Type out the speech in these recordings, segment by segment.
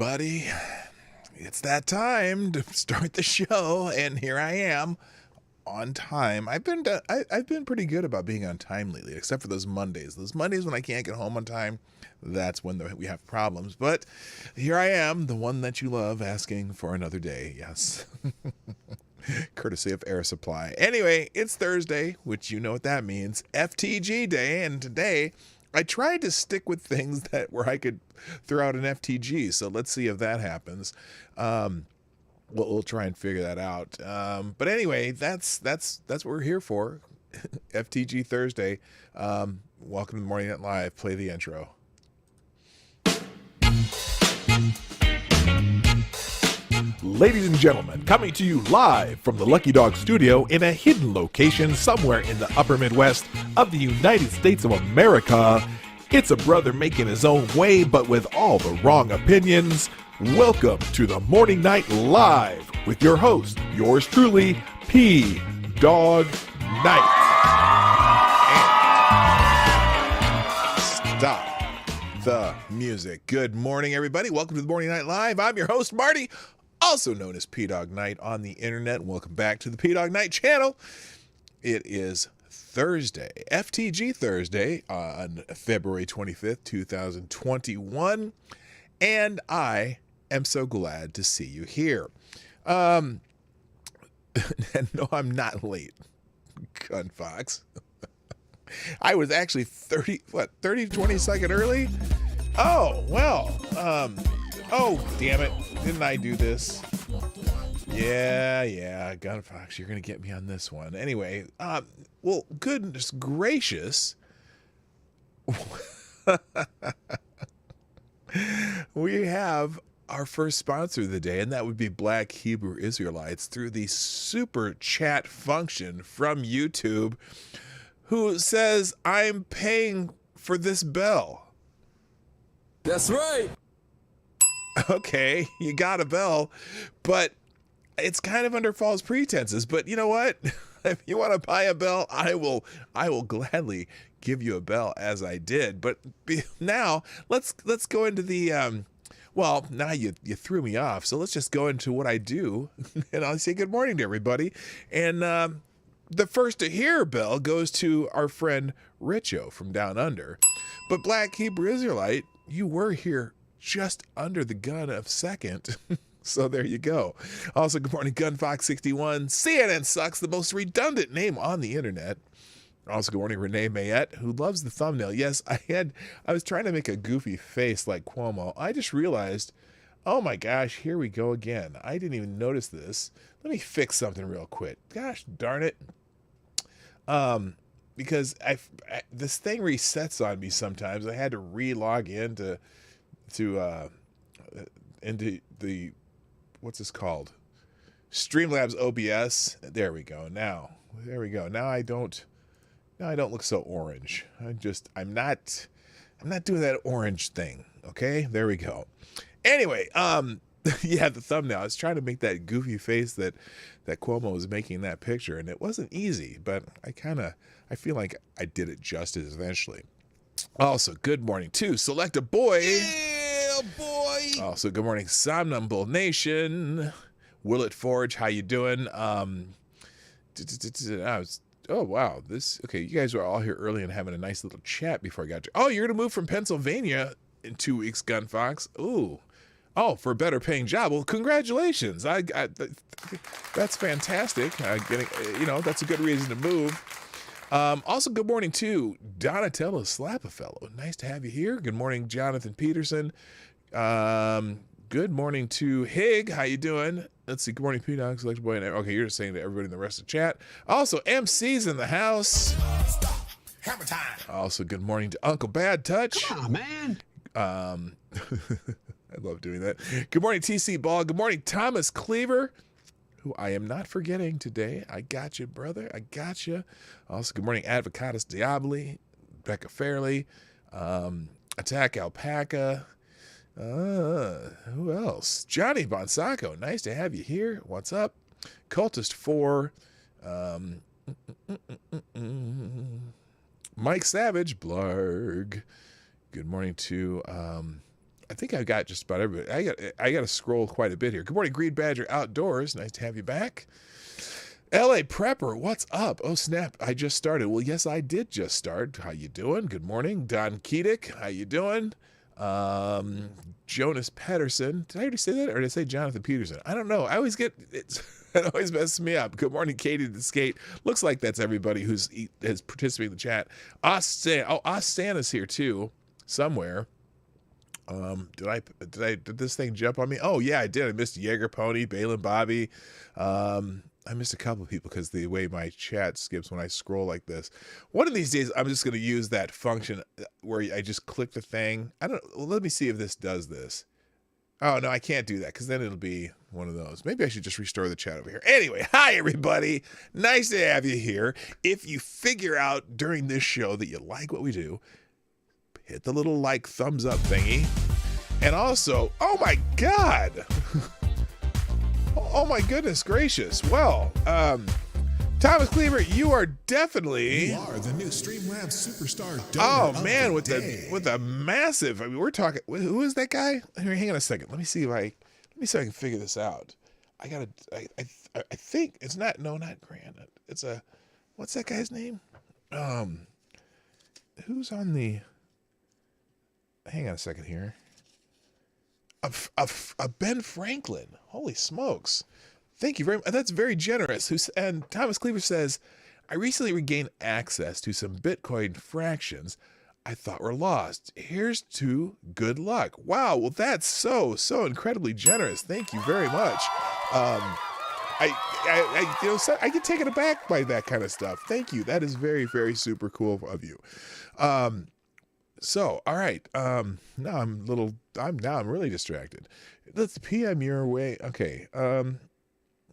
everybody. It's that time to start the show, and here I am on time. I've been pretty good about being on time lately, except for those Mondays. Those Mondays when I can't get home on time, that's when we have problems. But here I am, the one that you love, asking for another day. Yes. Courtesy of Air Supply. Anyway, it's Thursday, which you know what that means. FTG Day, and today I tried to stick with things where I could throw out an FTG, so let's see if that happens. We'll try and figure that out. But anyway, that's what we're here for. FTG Thursday. Welcome to the Morning Night Live. Play the intro. Ladies and gentlemen, coming to you live from the Lucky Dog studio in a hidden location somewhere in the upper Midwest of the United States of America, it's a brother making his own way, but with all the wrong opinions. Welcome to the Morning Night Live with your host, yours truly, PDawg Knight. And stop the music. Good morning, everybody. Welcome to the Morning Night Live. I'm your host, Marty, also known as Dawg Knight on the internet. Welcome back to the Dawg Knight Channel. It is Thursday, FTG Thursday, on February 25th, 2021, and I am so glad to see you here. And no, I'm not late, Gun Fox. I was actually 20 second early? Oh, well, oh, damn it. Didn't I do this? Yeah, Gun Fox, you're going to get me on this one. Anyway, well, goodness gracious. We have our first sponsor of the day, and that would be Black Hebrew Israelites through the super chat function from YouTube, who says, I'm paying for this bell. That's right. Okay, you got a bell, but it's kind of under false pretenses. But you know what? If you want to buy a bell, I will gladly give you a bell, as I did. But now let's go into the well, now you threw me off, so let's just go into what I do, and I'll say good morning to everybody. And the first to hear bell goes to our friend Richo from Down Under. But Black Hebrew Israelite, you were here just under the gun of second. So there you go. Also, good morning, Gunfox61. CNN sucks, the most redundant name on the internet. Also, good morning, Renee Mayette, who loves the thumbnail. Yes, I was trying to make a goofy face like Cuomo. I just realized, oh my gosh, here we go again. I didn't even notice this. Let me fix something real quick. Gosh darn it. Because this thing resets on me sometimes. I had to re-log into the, what's this called? Streamlabs OBS. There we go. Now I don't look so orange. I'm not doing that orange thing. Okay, there we go. Anyway, yeah, the thumbnail. I was trying to make that goofy face that Cuomo was making in that picture, and it wasn't easy, but I feel like I did it justice eventually. Also, good morning to Select a Boy. Yeah, boy. Also, good morning, Somnambule Nation. Willet Forge, how you doing? Oh wow, okay. You guys are all here early and having a nice little chat before I got to. Oh, you're gonna move from Pennsylvania in 2 weeks, Gun Fox. Ooh, oh, for a better paying job. Well, congratulations. That's fantastic. That's a good reason to move. Also, good morning to Donatello Slapafellow. Nice to have you here. Good morning, Jonathan Peterson. Good morning to Hig. How you doing? Let's see. Good morning, P-Dawg, Select Boy. Okay, you're just saying to everybody in the rest of the chat. Also, MC's in the house. Hammer time. Also, good morning to Uncle Bad Touch. Come on, man. I love doing that. Good morning, TC Ball. Good morning, Thomas Cleaver, who I am not forgetting today. I got you, brother. I got you. Also, good morning, Advocatus Diaboli, Becca Fairley, Attack Alpaca. Who else? Johnny Bonsaco. Nice to have you here. What's up? Cultist 4. Mike Savage. Blarg. Good morning to I think I got just about everybody. I got to scroll quite a bit here. Good morning, Green Badger Outdoors. Nice to have you back. LA Prepper, what's up? Oh snap, I just started. Well, yes, I did just start. How you doing? Good morning, Don Keedick. How you doing? Jonas Pedersen. Did I already say that, or did I say Jonathan Peterson? I don't know. I always get it always messes me up. Good morning, Katie the Skate. Looks like that's everybody who's participated in the chat. Sana's here too, somewhere. Did this thing jump on me? Oh yeah, I did. I missed Jaeger Pony, Balin Bobby. I missed a couple of people because the way my chat skips when I scroll like this. One of these days, I'm just going to use that function where I just click the thing. Well, let me see if this does this. Oh, no, I can't do that because then it'll be one of those. Maybe I should just restore the chat over here. Anyway, hi, everybody. Nice to have you here. If you figure out during this show that you like what we do, hit the little like thumbs up thingy. And also, oh, my God. Oh my goodness gracious. Well, Thomas Cleaver, you are definitely... You are the new Streamlabs superstar. Oh man, with a massive... I mean, we're talking... Who is that guy? Here, hang on a second. Let me see if I can figure this out. I think it's not... No, not Grant. It's a... What's that guy's name? Who's on the... Hang on a second here. A Ben Franklin. Holy smokes. Thank you very much. That's very generous. And Thomas Cleaver says, I recently regained access to some Bitcoin fractions I thought were lost. Here's to good luck. Wow. Well, that's so incredibly generous. Thank you very much. I get taken aback by that kind of stuff. Thank you. That is very, very super cool of you. So, all right. Now I'm really distracted. Let's PM your way. Okay.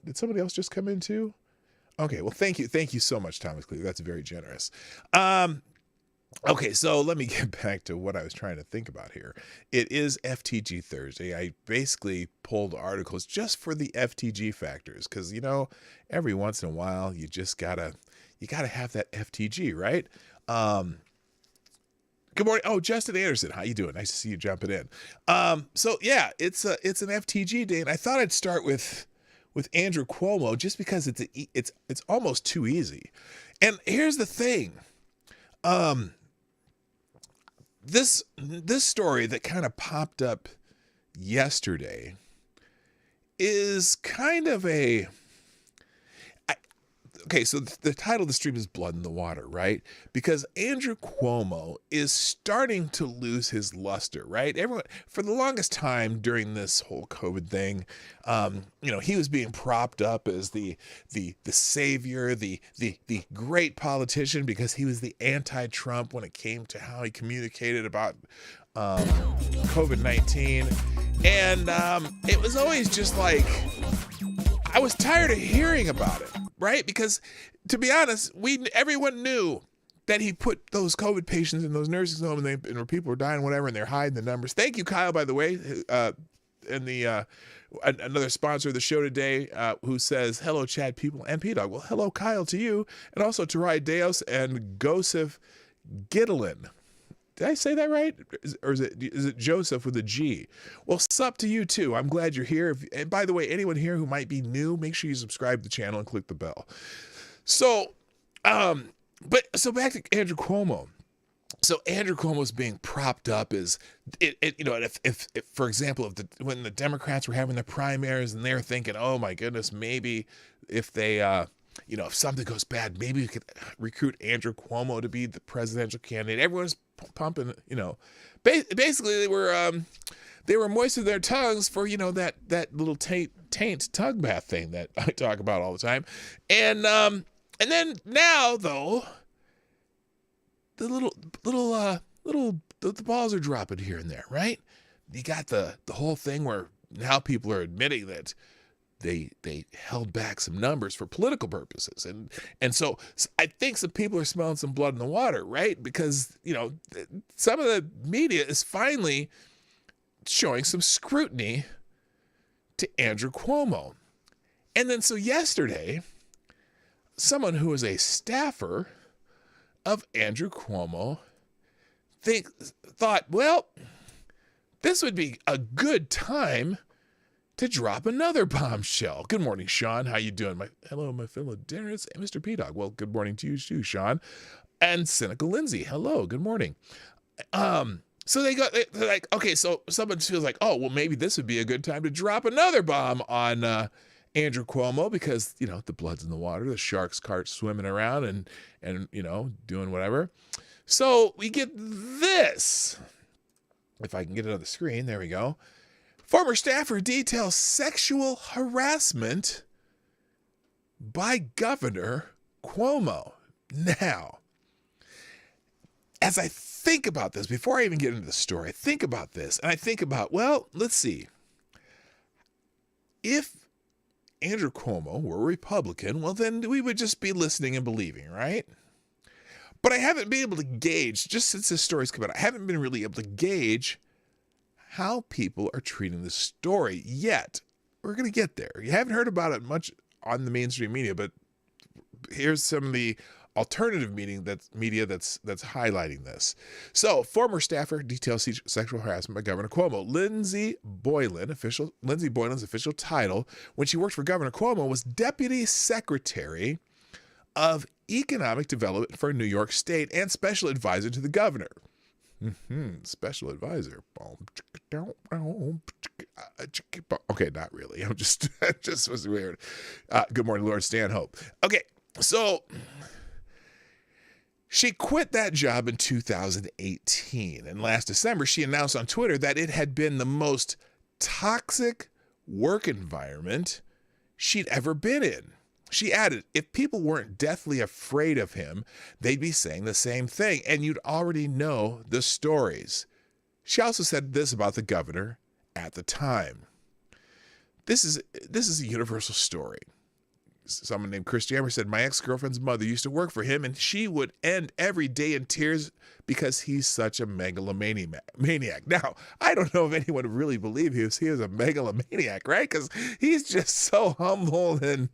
Did somebody else just come in too? Okay. Well, thank you. Thank you so much, Thomas Cleaver. That's very generous. Okay. So let me get back to what I was trying to think about here. It is FTG Thursday. I basically pulled articles just for the FTG factors. Cause every once in a while you just gotta have that FTG, right? Good morning. Oh, Justin Anderson. How you doing? Nice to see you jumping in. So yeah, it's an FTG day, and I thought I'd start with Andrew Cuomo just because it's almost too easy. And here's the thing. This story that kind of popped up yesterday is kind of okay, so the title of the stream is Blood in the Water, right? Because Andrew Cuomo is starting to lose his luster, right? Everyone, for the longest time during this whole COVID thing, he was being propped up as the savior, the great politician, because he was the anti-Trump when it came to how he communicated about COVID-19. And it was always just like, I was tired of hearing about it. Right? Because to be honest, everyone knew that he put those COVID patients in those nursing homes and where people were dying, whatever, and they're hiding the numbers. Thank you, Kyle, by the way, and another sponsor of the show today, who says, hello, Chad people and PDawg. Well, hello, Kyle, to you, and also to Rai Deos and Gosef Gitlin. Did I say that right? Or is it Joseph with a G? Well, sup to you too. I'm glad you're here. And by the way, anyone here who might be new, make sure you subscribe to the channel and click the bell. So, so back to Andrew Cuomo. So Andrew Cuomo's being propped up as if for example, when the Democrats were having their primaries and they're thinking, oh my goodness, maybe if they if something goes bad, maybe we could recruit Andrew Cuomo to be the presidential candidate. Everyone's pumping, basically they were moistening their tongues for, that little taint tongue bath thing that I talk about all the time. And then now though, the the balls are dropping here and there, right? You got the whole thing where now people are admitting that they held back some numbers for political purposes. And so I think some people are smelling some blood in the water, right? Because, some of the media is finally showing some scrutiny to Andrew Cuomo. And then so yesterday, someone who was a staffer of Andrew Cuomo thought, well, this would be a good time to drop another bombshell. Good morning, Sean. How you doing? Hello, my fellow diners. And Mr. P-Dawg. Well, good morning to you too, Sean. And Cynical Lindsay. Hello, good morning. So they're like, okay, so someone feels like, oh, well, maybe this would be a good time to drop another bomb on Andrew Cuomo because, you know, the blood's in the water, the sharks cart swimming around and you know, doing whatever. So we get this. If I can get it on the screen, there we go. Former staffer details sexual harassment by Governor Cuomo. Now, as I think about this, before I even get into the story, I think about this, and I think about, well, let's see. If Andrew Cuomo were a Republican, well, then we would just be listening and believing, right? But I haven't been able to gauge, just since this story's come out, I haven't been really able to gauge how people are treating this story yet. We're going to get there. You haven't heard about it much on the mainstream media, but here's some of the alternative media that's highlighting this. So, former staffer details sexual harassment by Governor Cuomo. Lindsay Boylan's official title when she worked for Governor Cuomo was Deputy Secretary of Economic Development for New York State and Special Advisor to the Governor. Special advisor. Okay, not really. I'm just, it just was weird. Good morning, Lord Stanhope. Okay, so she quit that job in 2018. And last December, she announced on Twitter that it had been the most toxic work environment she'd ever been in. She added, if people weren't deathly afraid of him, they'd be saying the same thing, and you'd already know the stories. She also said this about the governor at the time. This is a universal story. Someone named Chris Jammer said, my ex-girlfriend's mother used to work for him, and she would end every day in tears because he's such a megalomaniac. Now, I don't know if anyone would really believe he was a megalomaniac, right? Because he's just so humble, and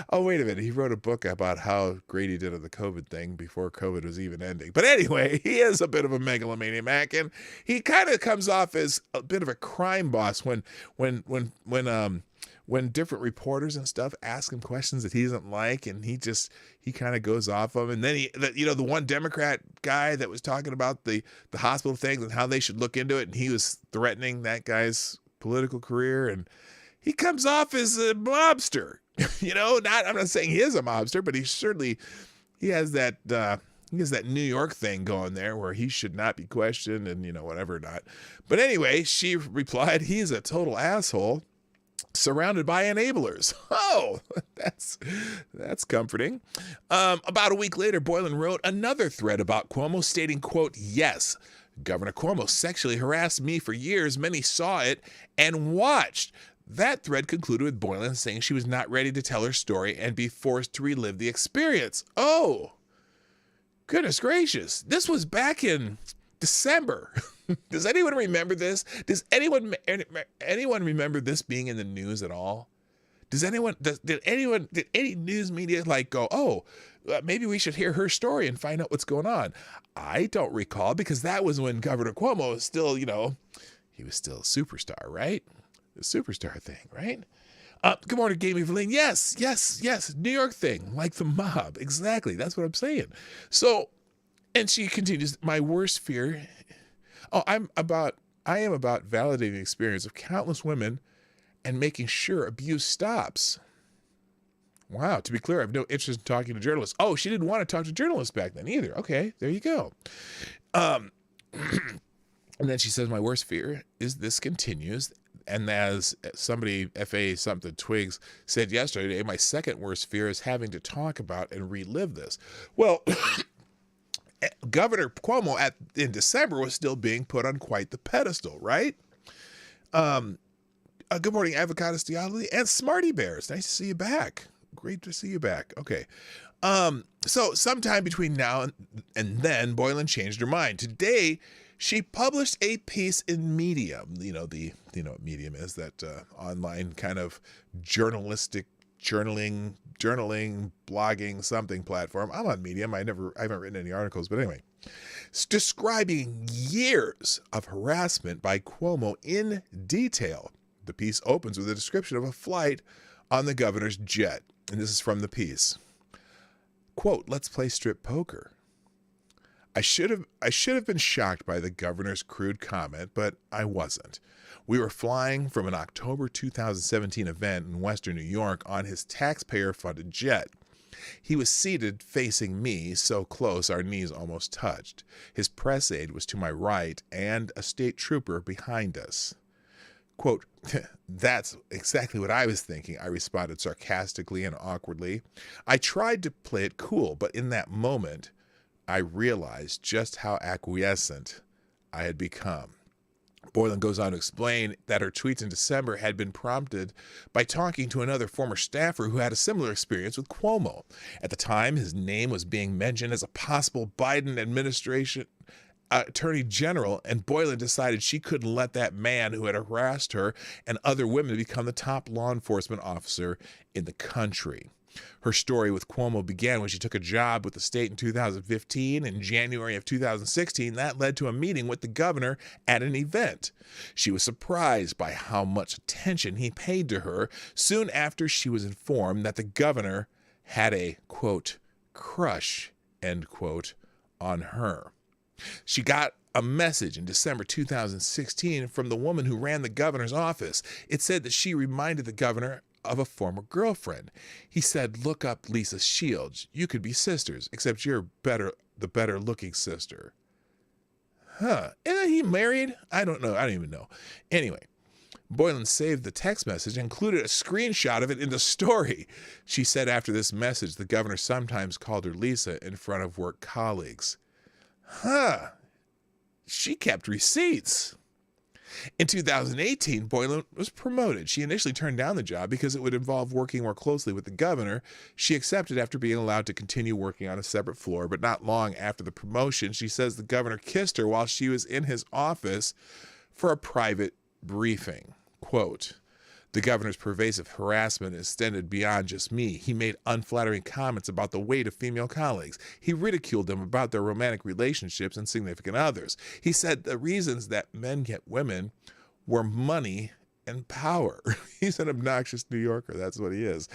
oh, wait a minute. He wrote a book about how great he did on the COVID thing before COVID was even ending. But anyway, he is a bit of a megalomaniac, and he kind of comes off as a bit of a crime boss when different reporters and stuff ask him questions that he doesn't like, and he kind of goes off them. And then the one Democrat guy that was talking about the hospital things and how they should look into it, and he was threatening that guy's political career, and he comes off as a mobster. I'm not saying he is a mobster, but he has that New York thing going there where he should not be questioned and whatever not. But anyway, she replied, he's a total asshole surrounded by enablers. Oh, that's comforting. About a week later, Boylan wrote another thread about Cuomo stating, quote, yes, Governor Cuomo sexually harassed me for years. Many saw it and watched. That thread concluded with Boylan saying she was not ready to tell her story and be forced to relive the experience. Oh, goodness gracious. This was back in December. Does anyone remember this? Does anyone remember this being in the news at all? Did any news media go, oh, maybe we should hear her story and find out what's going on? I don't recall, because that was when Governor Cuomo was still, he was still a superstar, right? The superstar thing, right? Good morning, Gamey Verlaine. Yes. New York thing, like the mob. Exactly. That's what I'm saying. So, and she continues, my worst fear. I am about validating the experience of countless women and making sure abuse stops. Wow. To be clear, I have no interest in talking to journalists. Oh, she didn't want to talk to journalists back then either. Okay, there you go. And then she says, my worst fear is this continues. And as somebody, FA something Twigs, said yesterday, my second worst fear is having to talk about and relive this. Well, Governor Cuomo in December was still being put on quite the pedestal, right? Good morning, Avocado Stiali and Smarty Bears. Nice to see you back. Great to see you back. Okay. So sometime between now and then, Boylan changed her mind. Today, she published a piece in Medium. You know what Medium is, that online kind of journalistic journaling, blogging, something platform. I'm on Medium. I haven't written any articles, but anyway. describing years of harassment by Cuomo in detail. The piece opens with a description of a flight on the governor's jet, and this is from the piece. Quote, "Let's play strip poker. I should have been shocked by the governor's crude comment, but I wasn't. We were flying from an October 2017 event in Western New York on his taxpayer-funded jet. He was seated facing me, so close our knees almost touched. His press aide was to my right and a state trooper behind us." Quote, "That's exactly what I was thinking," I responded sarcastically and awkwardly. I tried to play it cool, but in that moment, I realized just how acquiescent I had become. Boylan goes on to explain that her tweets in December had been prompted by talking to another former staffer who had a similar experience with Cuomo. At the time, his name was being mentioned as a possible Biden administration attorney general, and Boylan decided she couldn't let that man who had harassed her and other women become the top law enforcement officer in the country. Her story with Cuomo began when she took a job with the state in 2015. In January of 2016, that led to a meeting with the governor at an event. She was surprised by how much attention he paid to her soon after she was informed that the governor had a, quote, crush, end quote, on her. She got a message in December 2016 from the woman who ran the governor's office. It said that she reminded the governor of a former girlfriend. He said, "Look up Lisa Shields. You could be sisters, except you're the better looking sister." Huh. Isn't he married? I don't know. I don't even know. Anyway, Boylan saved the text message and included a screenshot of it in the story. She said after this message, the governor sometimes called her Lisa in front of work colleagues. Huh. She kept receipts. In 2018, Boylan was promoted. She initially turned down the job because it would involve working more closely with the governor. She accepted after being allowed to continue working on a separate floor, but not long after the promotion, she says the governor kissed her while she was in his office for a private briefing. Quote, "The governor's pervasive harassment extended beyond just me. He made unflattering comments about the weight of female colleagues. He ridiculed them about their romantic relationships and significant others. He said the reasons that men get women were money and power." He's an obnoxious New Yorker. That's what he is.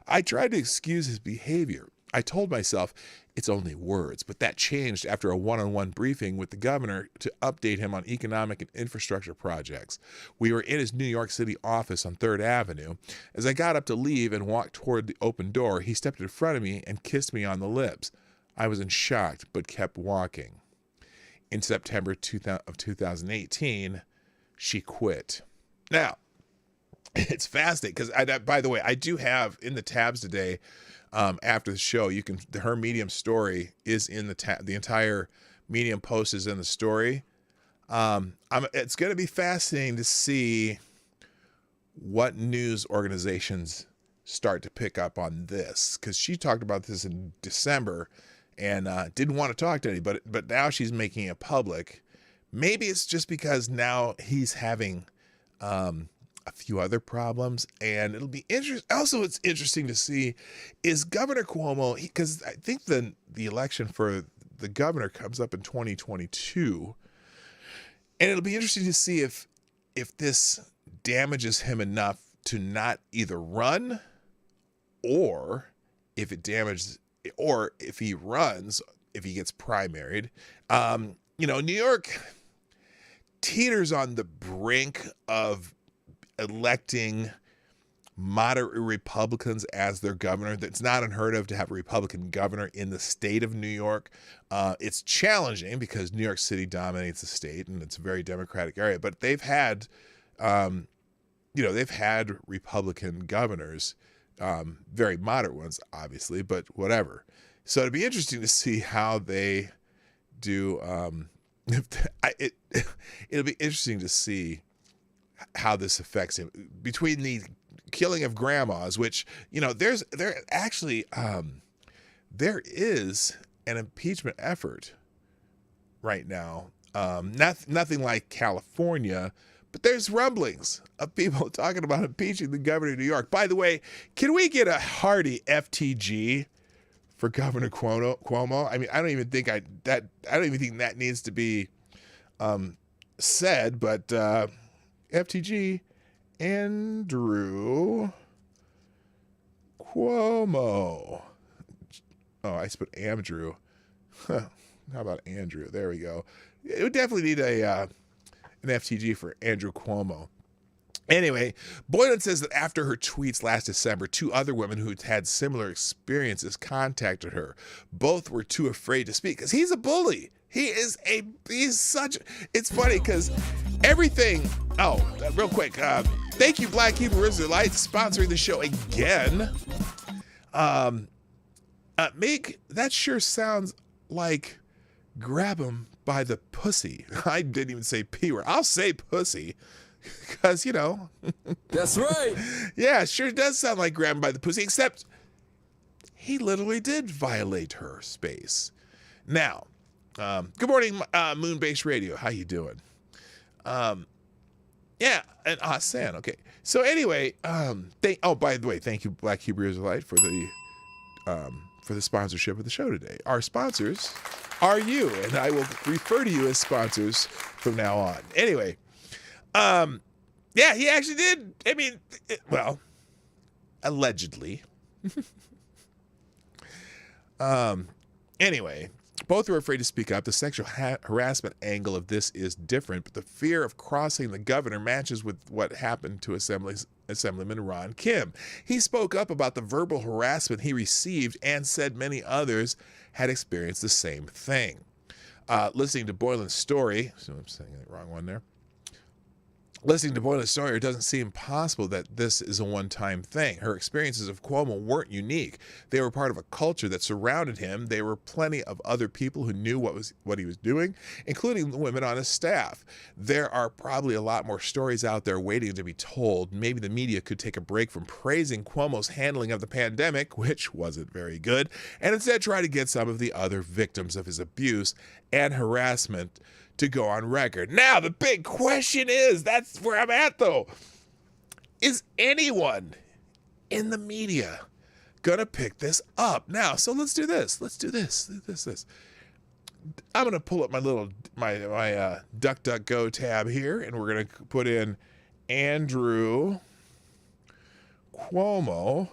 "I tried to excuse his behavior. I told myself it's only words, but that changed after a one-on-one briefing with the governor to update him on economic and infrastructure projects. We were in his New York City office on 3rd Avenue. As I got up to leave and walked toward the open door, he stepped in front of me and kissed me on the lips. I was in shock, but kept walking. In September of 2018, she quit." Now, it's fascinating because, by the way, I do have in the tabs today, after the show, you can, her Medium story is in the entire Medium post is in the story. It's going to be fascinating to see what news organizations start to pick up on this, because she talked about this in December and didn't want to talk to anybody, but now she's making it public. Maybe it's just because now he's having a few other problems, and it'll be interesting. Also, it's interesting to see is Governor Cuomo, because I think the election for the governor comes up in 2022, and it'll be interesting to see if this damages him enough to not either run, or if it damages, or if he runs, if he gets primaried. New York teeters on the brink of electing moderate Republicans as their governor. It's not unheard of to have a Republican governor in the state of New York. It's challenging because New York City dominates the state and it's a very Democratic area, but they've had, Republican governors, very moderate ones, obviously, but whatever. So it'd be interesting to see how they do. It'll be interesting to see how this affects him between the killing of grandmas, which, there is an impeachment effort right now. Nothing like California, but there's rumblings of people talking about impeaching the governor of New York. By the way, can we get a hearty FTG for Governor Cuomo. I mean, I don't even think that needs to be said, but FTG Andrew Cuomo. Oh, I put Andrew. Huh. How about Andrew? There we go. It would definitely need an FTG for Andrew Cuomo. Anyway, Boylan says that after her tweets last December, 2 other women who had similar experiences contacted her. Both were too afraid to speak because he's a bully. He's such. It's funny because everything. Oh, real quick. Thank you, Black Hebrew Israelites, sponsoring the show again. Meg, that sure sounds like grab him by the pussy. I didn't even say P word. I'll say pussy. Because, That's right. Yeah, it sure does sound like grab him by the pussy, except he literally did violate her space. Now, good morning, Moonbase Radio. How you doing? Yeah, and Hassan. Okay. So anyway, by the way, thank you, Black Hebrew Israelite, for the sponsorship of the show today. Our sponsors are you, and I will refer to you as sponsors from now on. Anyway, yeah, he actually did. I mean, allegedly. Anyway, both were afraid to speak up. The sexual harassment angle of this is different, but the fear of crossing the governor matches with what happened to Assemblyman Ron Kim. He spoke up about the verbal harassment he received and said many others had experienced the same thing. Listening to Boylan's story, so I'm saying the wrong one there. Listening to Boylan's story, it doesn't seem possible that this is a one-time thing. Her experiences of Cuomo weren't unique. They were part of a culture that surrounded him. There were plenty of other people who knew what he was doing, including the women on his staff. There are probably a lot more stories out there waiting to be told. Maybe the media could take a break from praising Cuomo's handling of the pandemic, which wasn't very good, and instead try to get some of the other victims of his abuse and harassment to go on record. Now, the big question is, that's where I'm at though. Is anyone in the media gonna pick this up? Now, so let's do this. I'm gonna pull up my DuckDuckGo tab here, and we're gonna put in Andrew Cuomo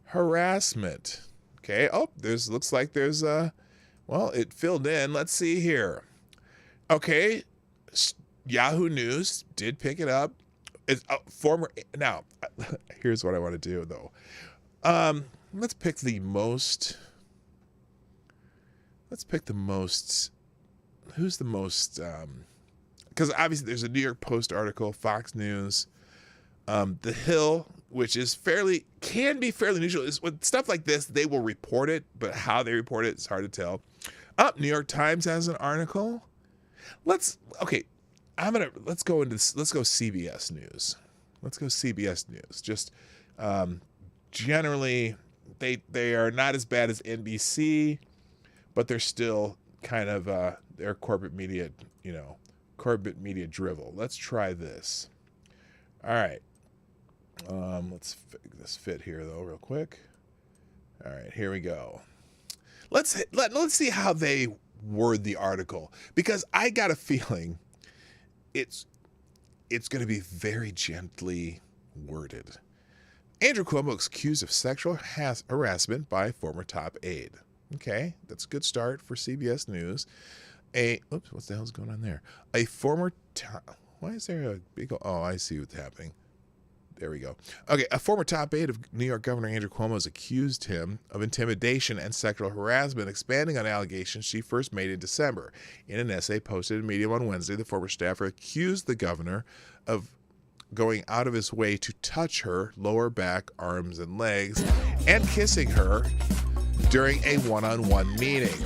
harassment. Okay, looks like there's it filled in. Let's see here. Okay, Yahoo News did pick it up. It's now, here's what I want to do though. Let's pick the most. Who's the most? Because obviously there's a New York Post article, Fox News, The Hill, which is can be fairly neutral. With stuff like this, they will report it, but how they report it is hard to tell. New York Times has an article. Let's go CBS News. Let's go CBS News. Just generally, they are not as bad as NBC, but they're still kind of they're corporate media drivel. Let's try this. All right. Let's this fit here though, real quick. All right, here we go. Let's see how they word the article, because I got a feeling it's going to be very gently worded. Andrew Cuomo accused of sexual harassment by former top aide. Okay, that's a good start for CBS News. What the hell's going on there? Why is there a big? Oh, I see what's happening. There we go. Okay, a former top aide of New York Governor Andrew Cuomo has accused him of intimidation and sexual harassment, expanding on allegations she first made in December. In an essay posted in Medium on Wednesday, the former staffer accused the governor of going out of his way to touch her lower back, arms, and legs, and kissing her during a one-on-one meeting.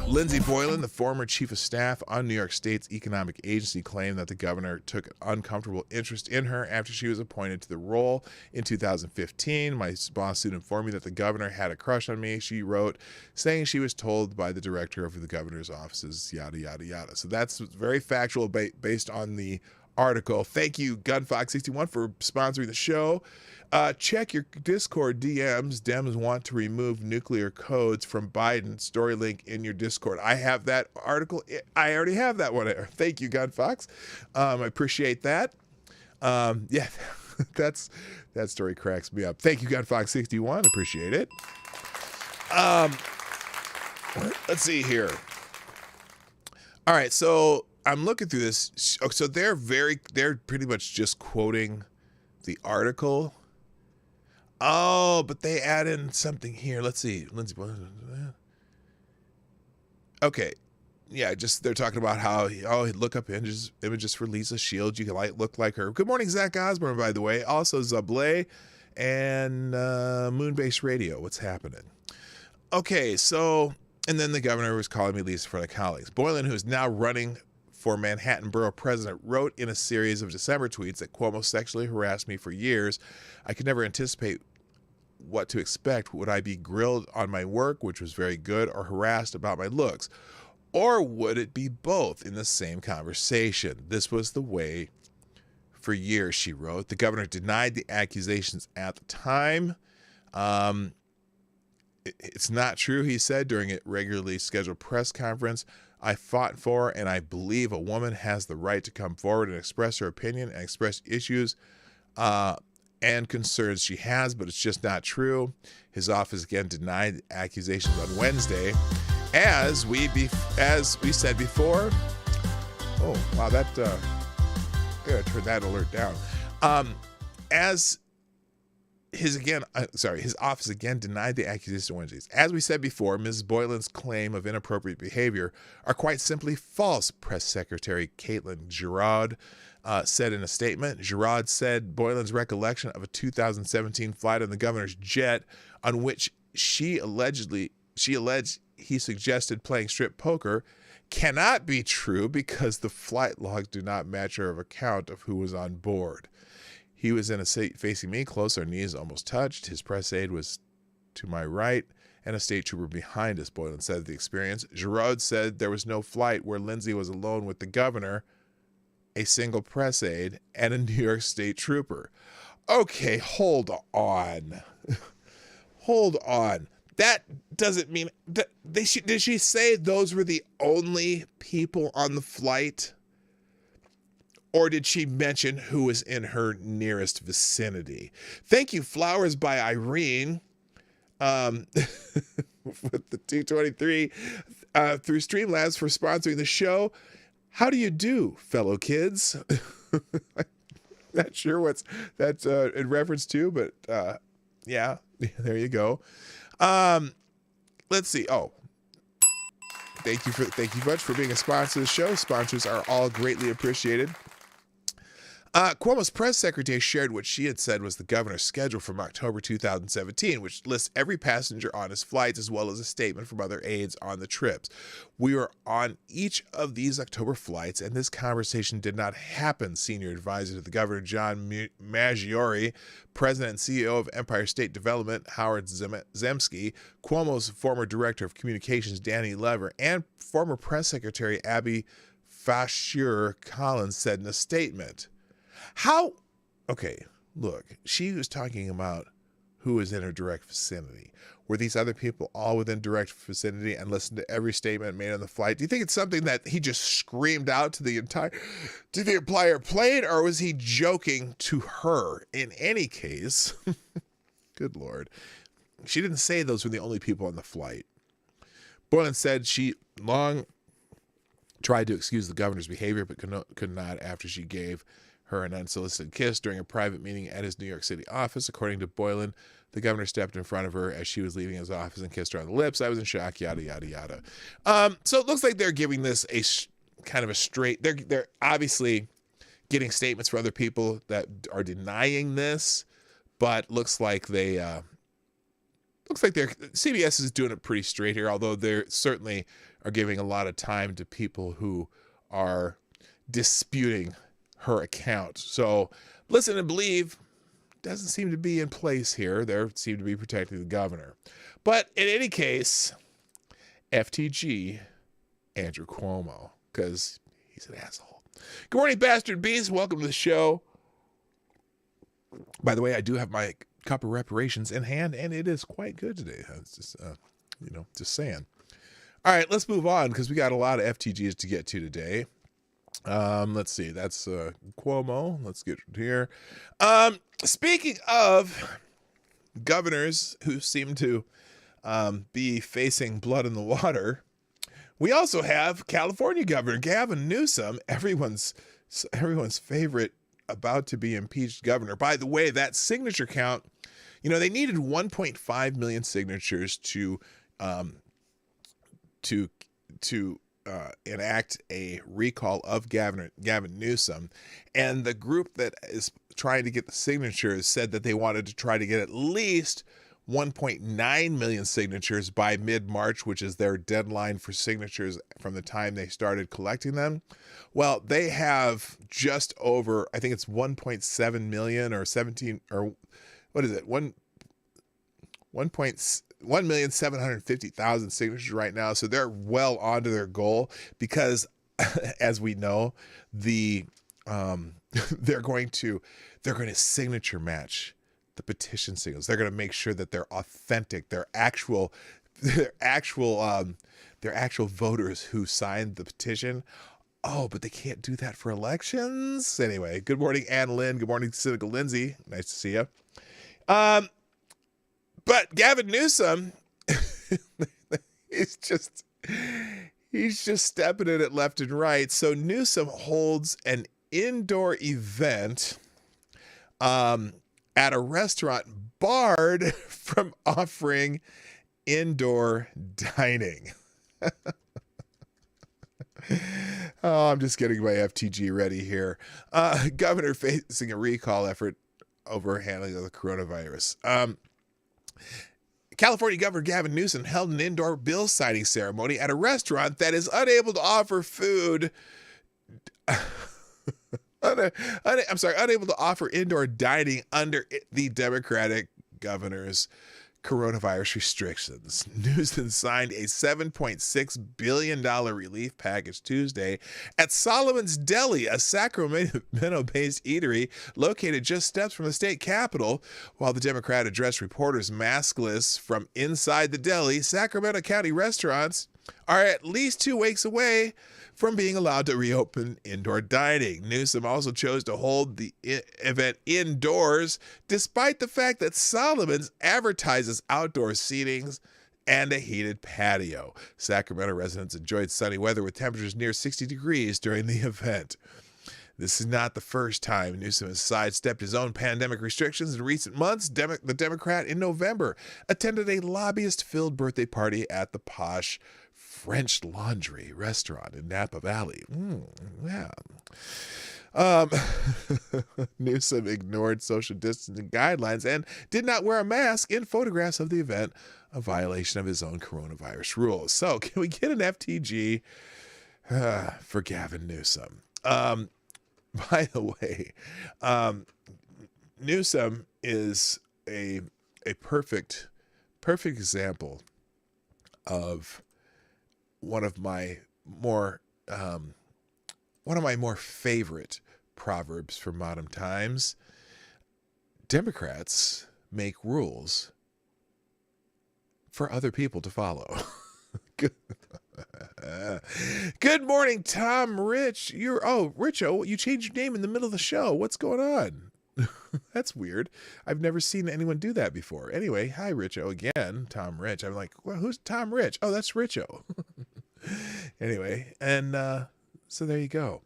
Lindsey Boylan, the former chief of staff on New York State's economic agency, claimed that the governor took an uncomfortable interest in her after she was appointed to the role in 2015. My boss soon informed me that the governor had a crush on me, she wrote, saying she was told by the director of the governor's offices, yada, yada, yada. So that's very factual based on the article. Thank you, Gunfox61, for sponsoring the show. Check your Discord DMs. Dems want to remove nuclear codes from Biden. Story link in your Discord. I have that article. I already have that one. Thank you, Gunfox. I appreciate that. Yeah, that story cracks me up. Thank you, Gunfox61. Appreciate it. Let's see here. All right, so I'm looking through this. So they're pretty much just quoting the article. Oh, but they add in something here. Let's see. Lindsay. Okay. Yeah, just they're talking about how, look up images for Lisa Shields. You can look like her. Good morning, Zach Osborne, by the way. Also, Zablé and Moonbase Radio. What's happening? Okay, so, and then the governor was calling me Lisa for the colleagues. Boylan, who is now running for Manhattan Borough President, wrote in a series of December tweets that Cuomo sexually harassed me for years. I could never anticipate what to expect. Would I be grilled on my work, which was very good, or harassed about my looks? Or would it be both in the same conversation? This was the way for years, she wrote. The governor denied the accusations at the time. It's not true, he said during a regularly scheduled press conference. I fought for and I believe a woman has the right to come forward and express her opinion and express issues and concerns she has, but it's just not true. His office again denied the accusations on Wednesday. As we said before, oh wow, that I gotta turn that alert down. His office again denied the accusation on Wednesdays. As we said before, Mrs. Boylan's claim of inappropriate behavior are quite simply false, Press Secretary Caitlin Girard said in a statement. Girard said Boylan's recollection of a 2017 flight on the governor's jet on which she alleged he suggested playing strip poker cannot be true because the flight logs do not match her account of who was on board. He was in a seat facing me, close, our knees almost touched. His press aide was to my right and a state trooper behind us, Boylan said of the experience. Girard said there was no flight where Lindsay was alone with the governor, a single press aide, and a New York State trooper. Okay, hold on. Hold on. That doesn't mean that did she say those were the only people on the flight? Or did she mention who was in her nearest vicinity? Thank you, Flowers by Irene, with the 223 through Streamlabs for sponsoring the show. How do you do, fellow kids? Not sure what's that's in reference to, but yeah, there you go. Let's see. Oh, thank you much for being a sponsor of the show. Sponsors are all greatly appreciated. Cuomo's press secretary shared what she had said was the governor's schedule from October 2017, which lists every passenger on his flights as well as a statement from other aides on the trips. We were on each of these October flights, and this conversation did not happen, senior advisor to the governor, John Maggiore, president and CEO of Empire State Development, Howard Zemsky, Cuomo's former director of communications, Danny Lever, and former press secretary Abby Fasher-Collins said in a statement. How? Okay, look, she was talking about who was in her direct vicinity. Were these other people all within direct vicinity and listened to every statement made on the flight? Do you think it's something that he just screamed out to the entire plane, or was he joking to her? In any case, good Lord, she didn't say those were the only people on the flight. Boylan said she long tried to excuse the governor's behavior, but could not after she gave her an unsolicited kiss during a private meeting at his New York City office. According to Boylan, the governor stepped in front of her as she was leaving his office and kissed her on the lips. I was in shock, yada, yada, yada. So it looks like they're giving this a kind of a straight, they're obviously getting statements from other people that are denying this, but looks like CBS is doing it pretty straight here, although they certainly are giving a lot of time to people who are disputing her account. So listen and believe doesn't seem to be in place here. They seem to be protecting the governor. But in any case, FTG Andrew Cuomo, because he's an asshole. Good morning, Bastard Beast. Welcome to the show. By the way, I do have my cup of reparations in hand, and it is quite good today. It's just, just saying. All right, let's move on because we got a lot of FTGs to get to today. Let's see. That's Cuomo. Let's get here. Speaking of governors who seem to be facing blood in the water, we also have California Governor Gavin Newsom, everyone's favorite about to be impeached governor. By the way, that signature count, they needed 1.5 million signatures to enact a recall of Gavin Newsom, and the group that is trying to get the signatures said that they wanted to try to get at least 1.9 million signatures by mid-March, which is their deadline for signatures from the time they started collecting them. Well, they have just over, I think it's 1.7 million or 17, or what is it? 1,750,000 signatures right now. So they're well onto their goal because, as we know, they're going to signature match the petition signals. They're going to make sure that they're authentic. They're actual voters who signed the petition. Oh, but they can't do that for elections. Anyway, good morning, Ann Lynn. Good morning, Cynical Lindsay. Nice to see you. But Gavin Newsom, he's just stepping in it left and right. So Newsom holds an indoor event at a restaurant barred from offering indoor dining. Oh, I'm just getting my FTG ready here. Governor facing a recall effort over handling of the coronavirus. California Governor Gavin Newsom held an indoor bill signing ceremony at a restaurant that is unable to offer food. Unable to offer indoor dining under the Democratic governor's coronavirus restrictions. Newsom signed a $7.6 billion relief package Tuesday at Solomon's Deli, a Sacramento-based eatery located just steps from the state capitol. While the Democrat addressed reporters maskless from inside the deli, Sacramento County restaurants are at least 2 weeks away from being allowed to reopen indoor dining. Newsom also chose to hold the event indoors, despite the fact that Solomon's advertises outdoor seatings and a heated patio. Sacramento residents enjoyed sunny weather with temperatures near 60 degrees during the event. This is not the first time Newsom has sidestepped his own pandemic restrictions in recent months. The Democrat in November attended a lobbyist-filled birthday party at the posh French Laundry restaurant in Napa Valley. Newsom ignored social distancing guidelines and did not wear a mask in photographs of the event, a violation of his own coronavirus rules. So can we get an FTG for Gavin Newsom? By the way, Newsom is a perfect example of one of my more favorite proverbs from modern times. Democrats make rules for other people to follow. Good morning, Tom Rich. Richo, you changed your name in the middle of the show. What's going on? That's weird. I've never seen anyone do that before. Anyway, hi, Richo again. Tom Rich. I'm like, well, who's Tom Rich? Oh, that's Richo. Anyway, and so there you go.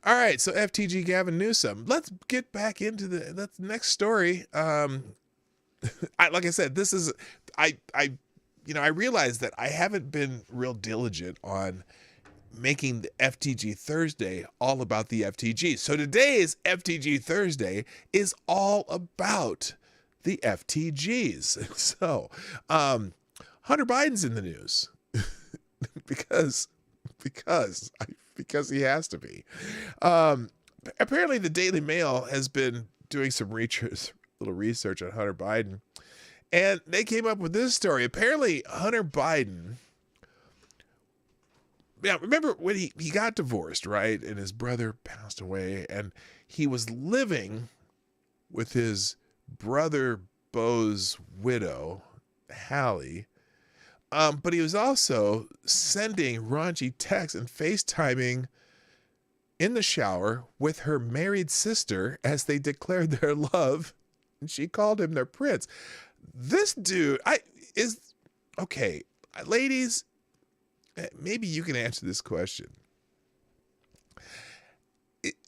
All right, so FTG Gavin Newsom. Let's get back into the next story. Like I said, this is I realize that I haven't been real diligent on making the FTG Thursday all about the FTG. So today's FTG Thursday is all about the FTGs. So Hunter Biden's in the news because he has to be. Apparently the Daily Mail has been doing some little research on Hunter Biden, and they came up with this story. Apparently Hunter Biden yeah, remember when he got divorced, right? And his brother passed away, and he was living with his brother Beau's widow, Hallie. But he was also sending raunchy texts and FaceTiming in the shower with her married sister as they declared their love, and she called him their prince. This dude, okay, ladies, maybe you can answer this question.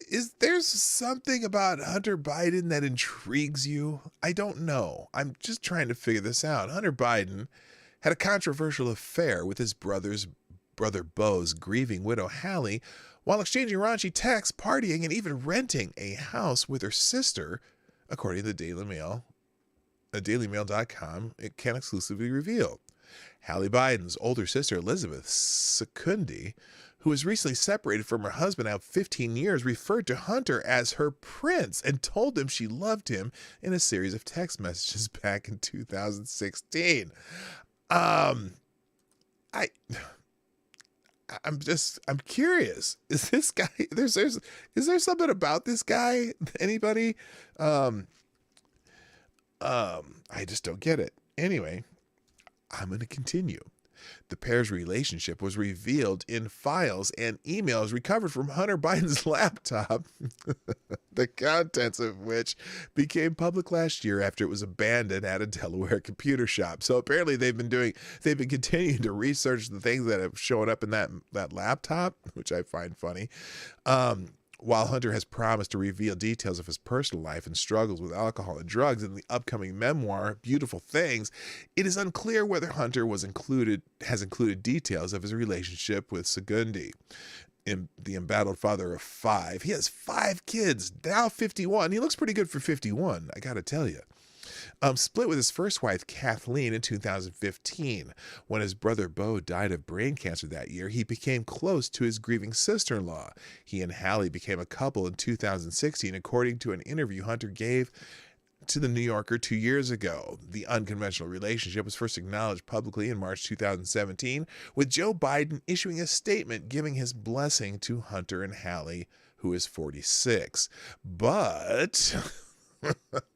Is there something about Hunter Biden that intrigues you? I don't know. I'm just trying to figure this out. Hunter Biden had a controversial affair with his brother Beau's grieving widow Hallie while exchanging raunchy texts, partying, and even renting a house with her sister, according to the Daily Mail. DailyMail.com, it can exclusively reveal. Hallie Biden's older sister, Elizabeth Secundi, who was recently separated from her husband out 15 years, referred to Hunter as her prince and told him she loved him in a series of text messages back in 2016. I'm curious. Is this guy, is there something about this guy? Anybody? I just don't get it. Anyway, I'm going to continue. The pair's relationship was revealed in files and emails recovered from Hunter Biden's laptop, the contents of which became public last year after it was abandoned at a Delaware computer shop. So apparently they've been continuing to research the things that have shown up in that laptop, which I find funny. While Hunter has promised to reveal details of his personal life and struggles with alcohol and drugs in the upcoming memoir, Beautiful Things, it is unclear whether Hunter has included details of his relationship with Secundi, the embattled father of 5. He has 5 kids, now 51. He looks pretty good for 51, I gotta tell you. Split with his first wife, Kathleen, in 2015. When his brother Beau died of brain cancer that year, he became close to his grieving sister-in-law. He and Hallie became a couple in 2016, according to an interview Hunter gave to The New Yorker 2 years ago. The unconventional relationship was first acknowledged publicly in March 2017, with Joe Biden issuing a statement giving his blessing to Hunter and Hallie, who is 46. But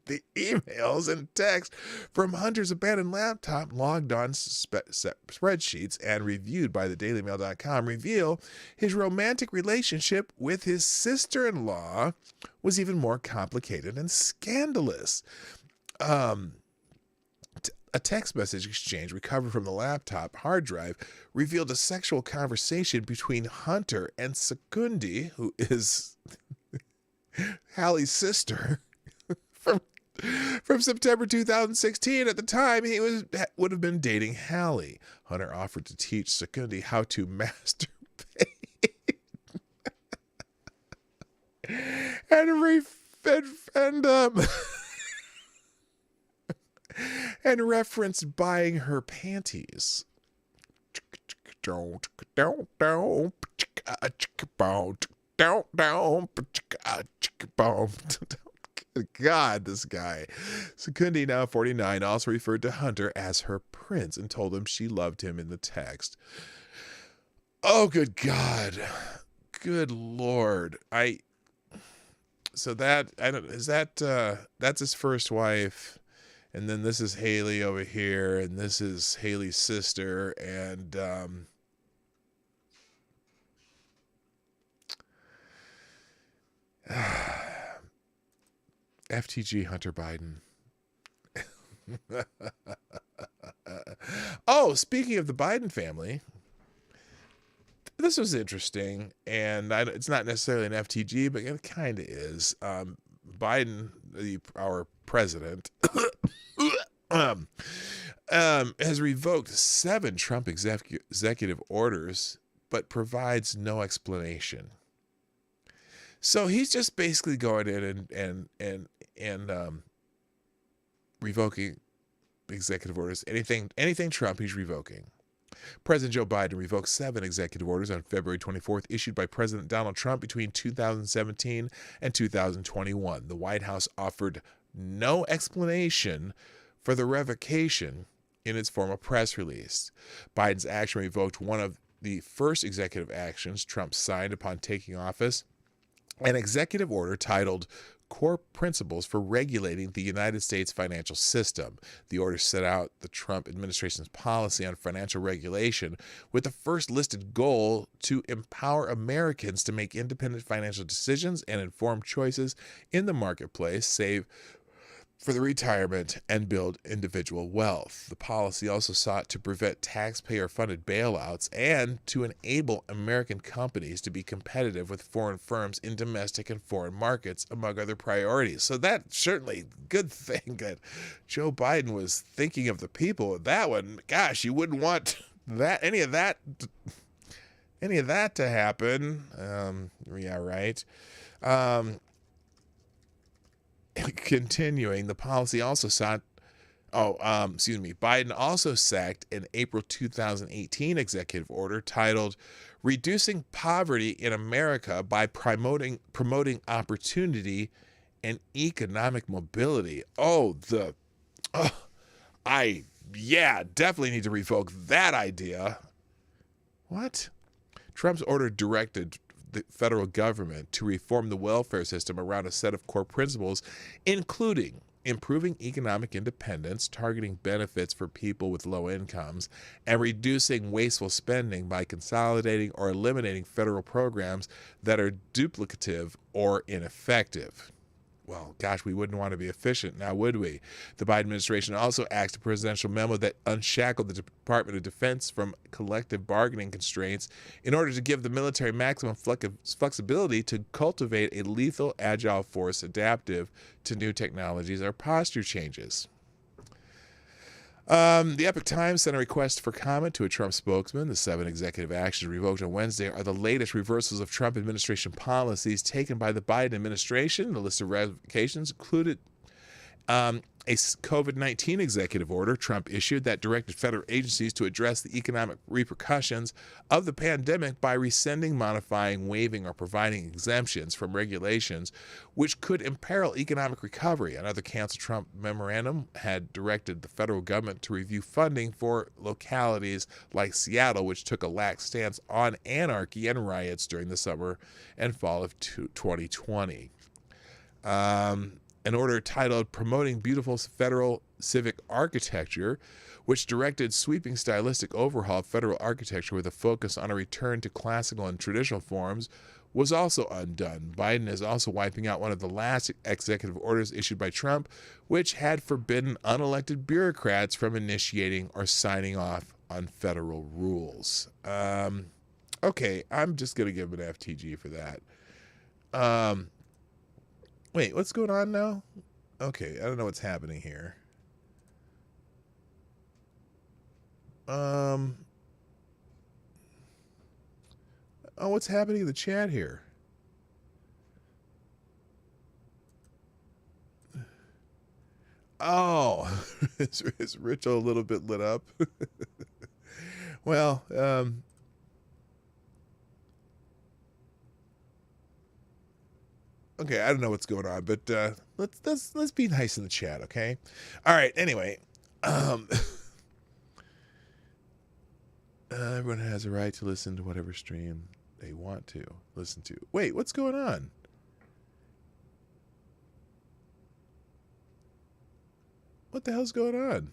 the emails and text from Hunter's abandoned laptop logged on spreadsheets and reviewed by the DailyMail.com reveal his romantic relationship with his sister-in-law was even more complicated and scandalous. A text message exchange recovered from the laptop hard drive revealed a sexual conversation between Hunter and Secundi, who is Hallie's sister, from September 2016. At the time, he would have been dating Hallie. Hunter offered to teach Secundi how to masturbate and referenced buying her panties. God, this guy. Secundi, now 49, also referred to Hunter as her prince and told him she loved him in the text. Oh, good God. Good Lord. That's his first wife. And then this is Haley over here, and this is Haley's sister, and FTG Hunter Biden. Oh, speaking of the Biden family, this was interesting, and it's not necessarily an FTG, but it kind of is. Biden, our president, has revoked 7 Trump executive orders, but provides no explanation. So he's just basically going in and revoking executive orders. Anything Trump, he's revoking. President Joe Biden revoked 7 executive orders on February 24th, issued by President Donald Trump between 2017 and 2021. The White House offered no explanation for the revocation in its formal press release. Biden's action revoked one of the first executive actions Trump signed upon taking office, an executive order titled Core Principles for Regulating the United States Financial System. The order set out the Trump administration's policy on financial regulation, with the first listed goal to empower Americans to make independent financial decisions and informed choices in the marketplace, save for the retirement, and build individual wealth. The policy also sought to prevent taxpayer-funded bailouts and to enable American companies to be competitive with foreign firms in domestic and foreign markets, among other priorities. So that's certainly a good thing that Joe Biden was thinking of the people with that one. Gosh, you wouldn't want any of that to happen. Yeah, right. Continuing, the policy also sought, Biden also sacked an April 2018 executive order titled Reducing Poverty in America by Promoting Opportunity and Economic Mobility. Definitely need to revoke that idea. What? Trump's order directed the federal government to reform the welfare system around a set of core principles, including improving economic independence, targeting benefits for people with low incomes, and reducing wasteful spending by consolidating or eliminating federal programs that are duplicative or ineffective. Well, gosh, we wouldn't want to be efficient now, would we? The Biden administration also axed a presidential memo that unshackled the Department of Defense from collective bargaining constraints in order to give the military maximum flexibility to cultivate a lethal, agile force adaptive to new technologies or posture changes. The Epoch Times sent a request for comment to a Trump spokesman. The 7 executive actions revoked on Wednesday are the latest reversals of Trump administration policies taken by the Biden administration. The list of revocations included a COVID-19 executive order Trump issued that directed federal agencies to address the economic repercussions of the pandemic by rescinding, modifying, waiving, or providing exemptions from regulations which could imperil economic recovery. Another canceled Trump memorandum had directed the federal government to review funding for localities like Seattle, which took a lax stance on anarchy and riots during the summer and fall of 2020. An order titled Promoting Beautiful Federal Civic Architecture, which directed sweeping stylistic overhaul of federal architecture with a focus on a return to classical and traditional forms, was also undone. Biden is also wiping out one of the last executive orders issued by Trump, which had forbidden unelected bureaucrats from initiating or signing off on federal rules. Okay, I'm just going to give him an FTG for that. Wait, what's going on now? Okay, I don't know what's happening here. What's happening in the chat here? Oh, is Rachel a little bit lit up? Well, okay, I don't know what's going on, but let's be nice in the chat, okay? All right. Anyway, everyone has a right to listen to whatever stream they want to listen to. Wait, what's going on? What the hell's going on?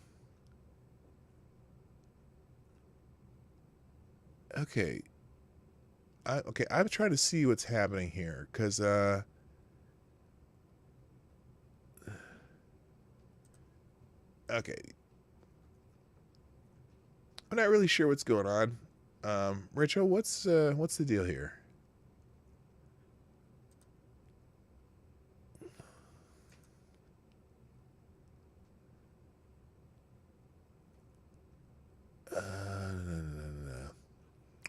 Okay. I'm trying to see what's happening here, because okay. I'm not really sure what's going on. Rachel, what's the deal here? No.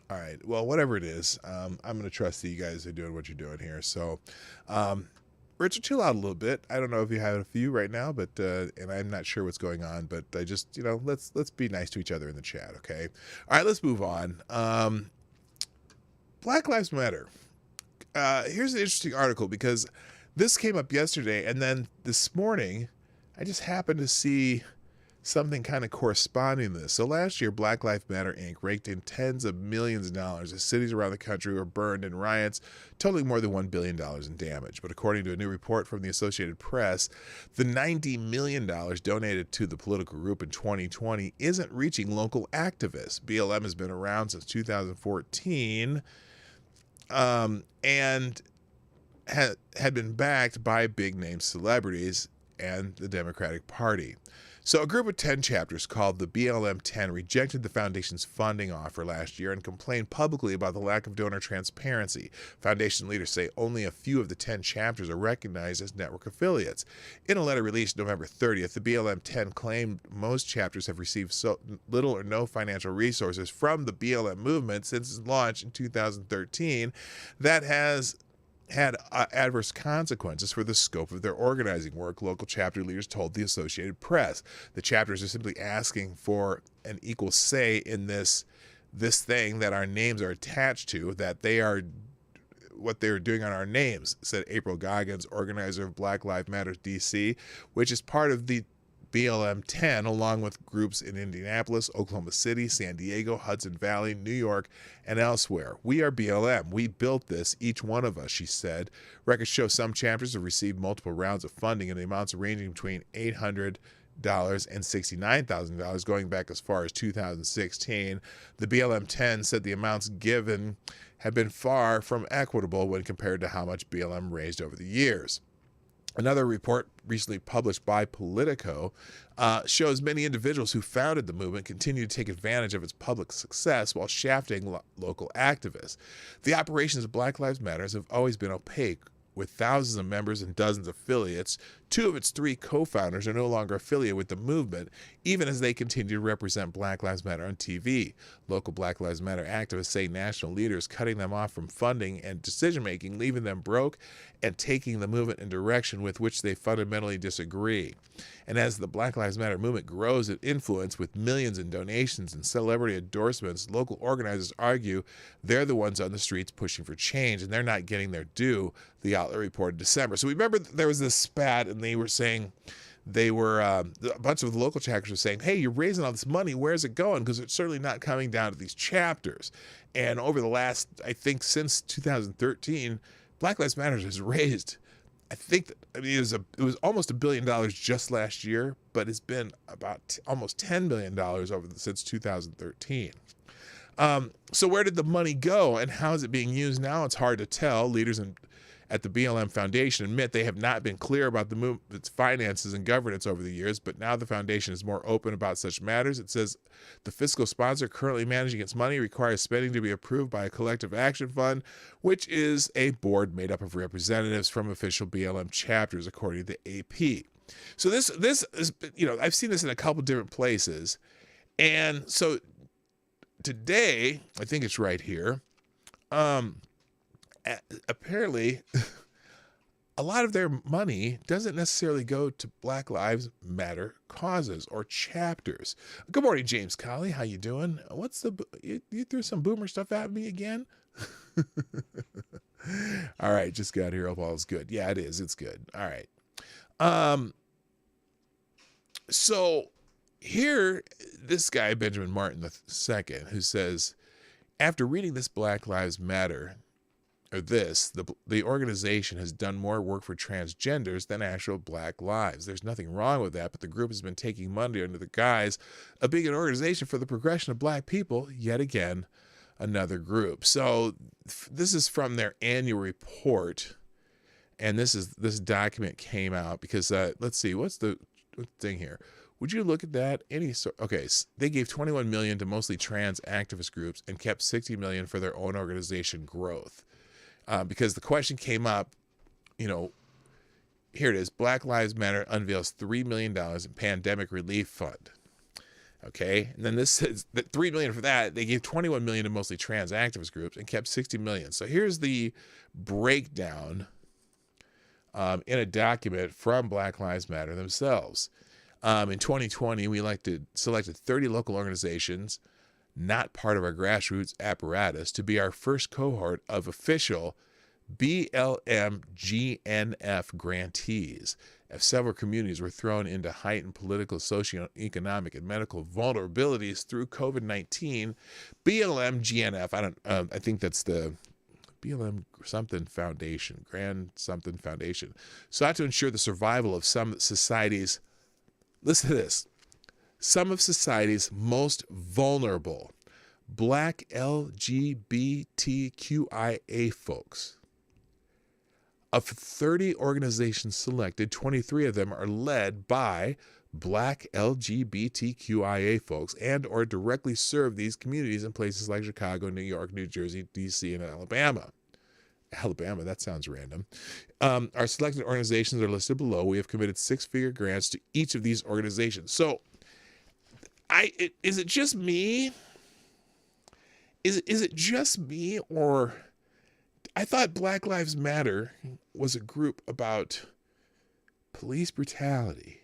All right. Well, whatever it is, I'm going to trust that you guys are doing what you're doing here. So, Richard, chill out a little bit. I don't know if you have a few right now, but and I'm not sure what's going on, but I just, let's be nice to each other in the chat, okay? All right, let's move on. Black Lives Matter. Here's an interesting article, because this came up yesterday, and then this morning I just happened to see something kind of corresponding to this. So last year, Black Lives Matter Inc. raked in tens of millions of dollars as cities around the country were burned in riots, totaling more than $1 billion in damage. But according to a new report from the Associated Press, the $90 million donated to the political group in 2020 isn't reaching local activists. BLM has been around since 2014 and had been backed by big-name celebrities and the Democratic Party. So a group of 10 chapters called the BLM 10 rejected the foundation's funding offer last year and complained publicly about the lack of donor transparency. Foundation leaders say only a few of the 10 chapters are recognized as network affiliates. In a letter released November 30th, the BLM 10 claimed most chapters have received so little or no financial resources from the BLM movement since its launch in 2013 that has had adverse consequences for the scope of their organizing work, local chapter leaders told the Associated Press. The chapters are simply asking for an equal say in this thing that our names are attached to, that they are what they're doing on our names, said April Goggins, organizer of Black Lives Matter DC, which is part of the BLM 10, along with groups in Indianapolis, Oklahoma City, San Diego, Hudson Valley, New York, and elsewhere. We are BLM. We built this, each one of us, she said. Records show some chapters have received multiple rounds of funding, and the amounts ranging between $800 and $69,000 going back as far as 2016. The BLM 10 said the amounts given have been far from equitable when compared to how much BLM raised over the years. Another report recently published by Politico shows many individuals who founded the movement continue to take advantage of its public success while shafting local activists. The operations of Black Lives Matter have always been opaque, with thousands of members and dozens of affiliates. Two of its three co-founders are no longer affiliated with the movement, even as they continue to represent Black Lives Matter on TV. Local Black Lives Matter activists say national leaders cutting them off from funding and decision-making, leaving them broke and taking the movement in a direction with which they fundamentally disagree. And as the Black Lives Matter movement grows in influence with millions in donations and celebrity endorsements, local organizers argue they're the ones on the streets pushing for change, and they're not getting their due, the outlet reported in December. So remember there was this spat, and they were saying, a bunch of the local chapters were saying, hey, you're raising all this money, where's it going? Because it's certainly not coming down to these chapters. And over the last, I think since 2013, Black Lives Matter has raised, it was almost $1 billion just last year, but it's been about almost $10 billion since 2013. So where did the money go, and how is it being used now? It's hard to tell. Leaders at the BLM Foundation admit they have not been clear about its finances and governance over the years, but now the foundation is more open about such matters. It says the fiscal sponsor currently managing its money requires spending to be approved by a collective action fund, which is a board made up of representatives from official BLM chapters, according to the AP. So this is, I've seen this in a couple different places. And so today, I think it's right here, apparently a lot of their money doesn't necessarily go to Black Lives Matter causes or chapters. Good morning, James Colley. How you doing? You threw some boomer stuff at me again? All right, just got here. Hope all is good. Yeah, it is. It's good. All right. So here, this guy, Benjamin Martin II, who says, after reading this Black Lives Matter, the organization has done more work for transgenders than actual Black lives. There's nothing wrong with that, but the group has been taking money under the guise of being an organization for the progression of Black people, yet again, another group. So this is from their annual report, and this document came out because, let's see, what's the thing here? Would you look at that? Okay, they gave $21 million to mostly trans activist groups and kept $60 million for their own organization growth. Because the question came up, here it is. Black Lives Matter unveils $3 million in pandemic relief fund. Okay, and then this says that $3 million for that. They gave $21 million to mostly trans activist groups and kept $60 million. So here's the breakdown in a document from Black Lives Matter themselves. In 2020, we selected 30 local organizations not part of our grassroots apparatus to be our first cohort of official BLM GNF grantees. As several communities were thrown into heightened political, socioeconomic, and medical vulnerabilities through COVID-19, BLM GNF, I think that's the BLM something foundation, Grand something foundation, sought to ensure the survival of some societies, listen to this, some of society's most vulnerable Black LGBTQIA folks. Of 30 organizations selected, 23 of them are led by Black LGBTQIA folks and or directly serve these communities in places like Chicago, New York, New Jersey, D.C., and Alabama. Alabama, that sounds random. Our selected organizations are listed below. We have committed 6-figure grants to each of these organizations. So, is it just me? Is it just me, or I thought Black Lives Matter was a group about police brutality,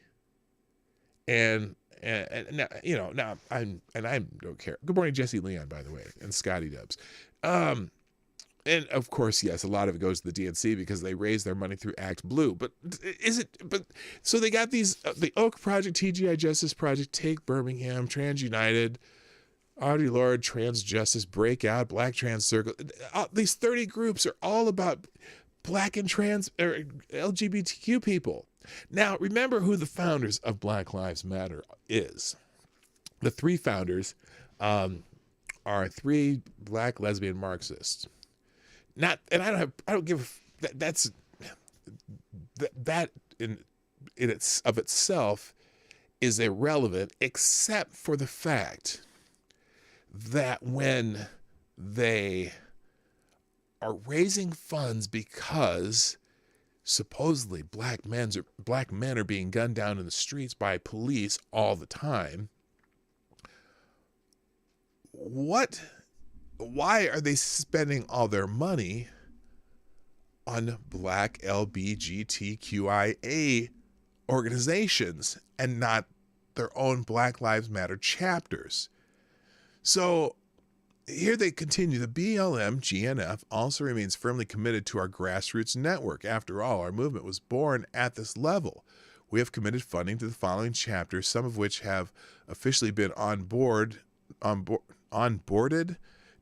and now I don't care. Good morning, Jesse Leon, by the way, and Scotty Dubs, and of course, yes, a lot of it goes to the DNC because they raise their money through Act Blue. But so they got these the Oak Project, TGI Justice Project, Take Birmingham, Trans United, Audre Lorde, Trans Justice, Breakout, Black Trans Circle. These 30 groups are all about Black and trans or LGBTQ people. Now, remember who the founders of Black Lives Matter is. The 3 founders are 3 Black lesbian Marxists. That in itself is irrelevant, except for the fact that when they are raising funds because supposedly black men are being gunned down in the streets by police all the time, why are they spending all their money on Black LGBTQIA organizations and not their own Black Lives Matter chapters? So here they continue. The BLM GNF also remains firmly committed to our grassroots network. After all, our movement was born at this level. We have committed funding to the following chapters, some of which have officially been onboarded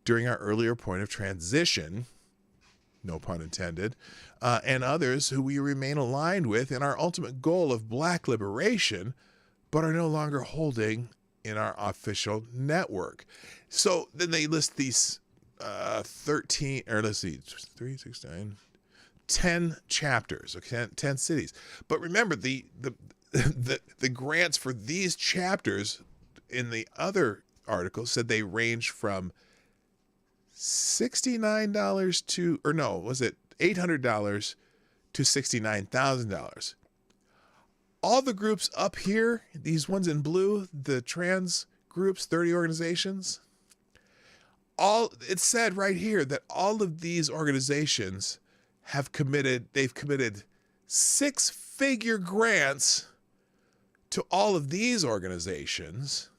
during our earlier point of transition, no pun intended, and others who we remain aligned with in our ultimate goal of Black liberation, but are no longer holding in our official network. So then they list these 13, or let's see, 3, 6, 9, 10 chapters, okay, 10 cities. But remember, the grants for these chapters in the other article said they range from $69 to, or no, was it $800 to $69,000. All the groups up here, these ones in blue, the trans groups, 30 organizations, it said right here that all of these organizations they've committed 6-figure grants to all of these organizations,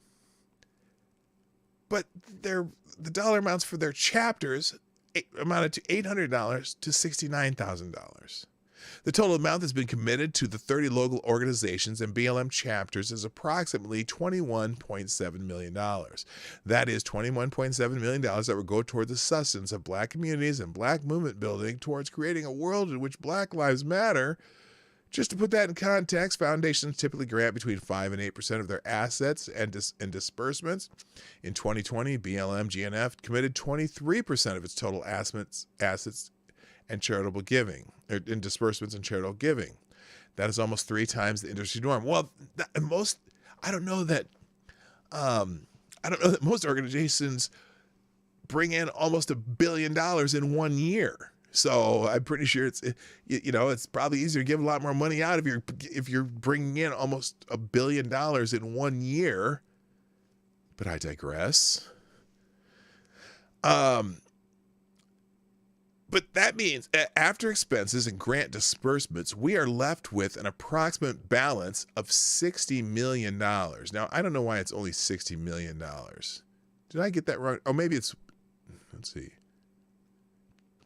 but the dollar amounts for their chapters amounted to $800 to $69,000. The total amount that's been committed to the 30 local organizations and BLM chapters is approximately $21.7 million. That is $21.7 million that will go toward the sustenance of Black communities and Black movement building towards creating a world in which Black Lives Matter. Just to put that in context, foundations typically grant between 5 and 8% of their assets and disbursements. In 2020, BLM GNF committed 23% of its total assets and charitable giving, or in disbursements and charitable giving. That is almost 3 times the industry norm. Well, I don't know that most organizations bring in almost $1 billion in 1 year. So I'm pretty sure it's probably easier to give a lot more money out if you're bringing in almost $1 billion in 1 year. But I digress. But that means after expenses and grant disbursements, we are left with an approximate balance of $60 million. Now, I don't know why it's only $60 million. Did I get that wrong? Oh, maybe it's, let's see.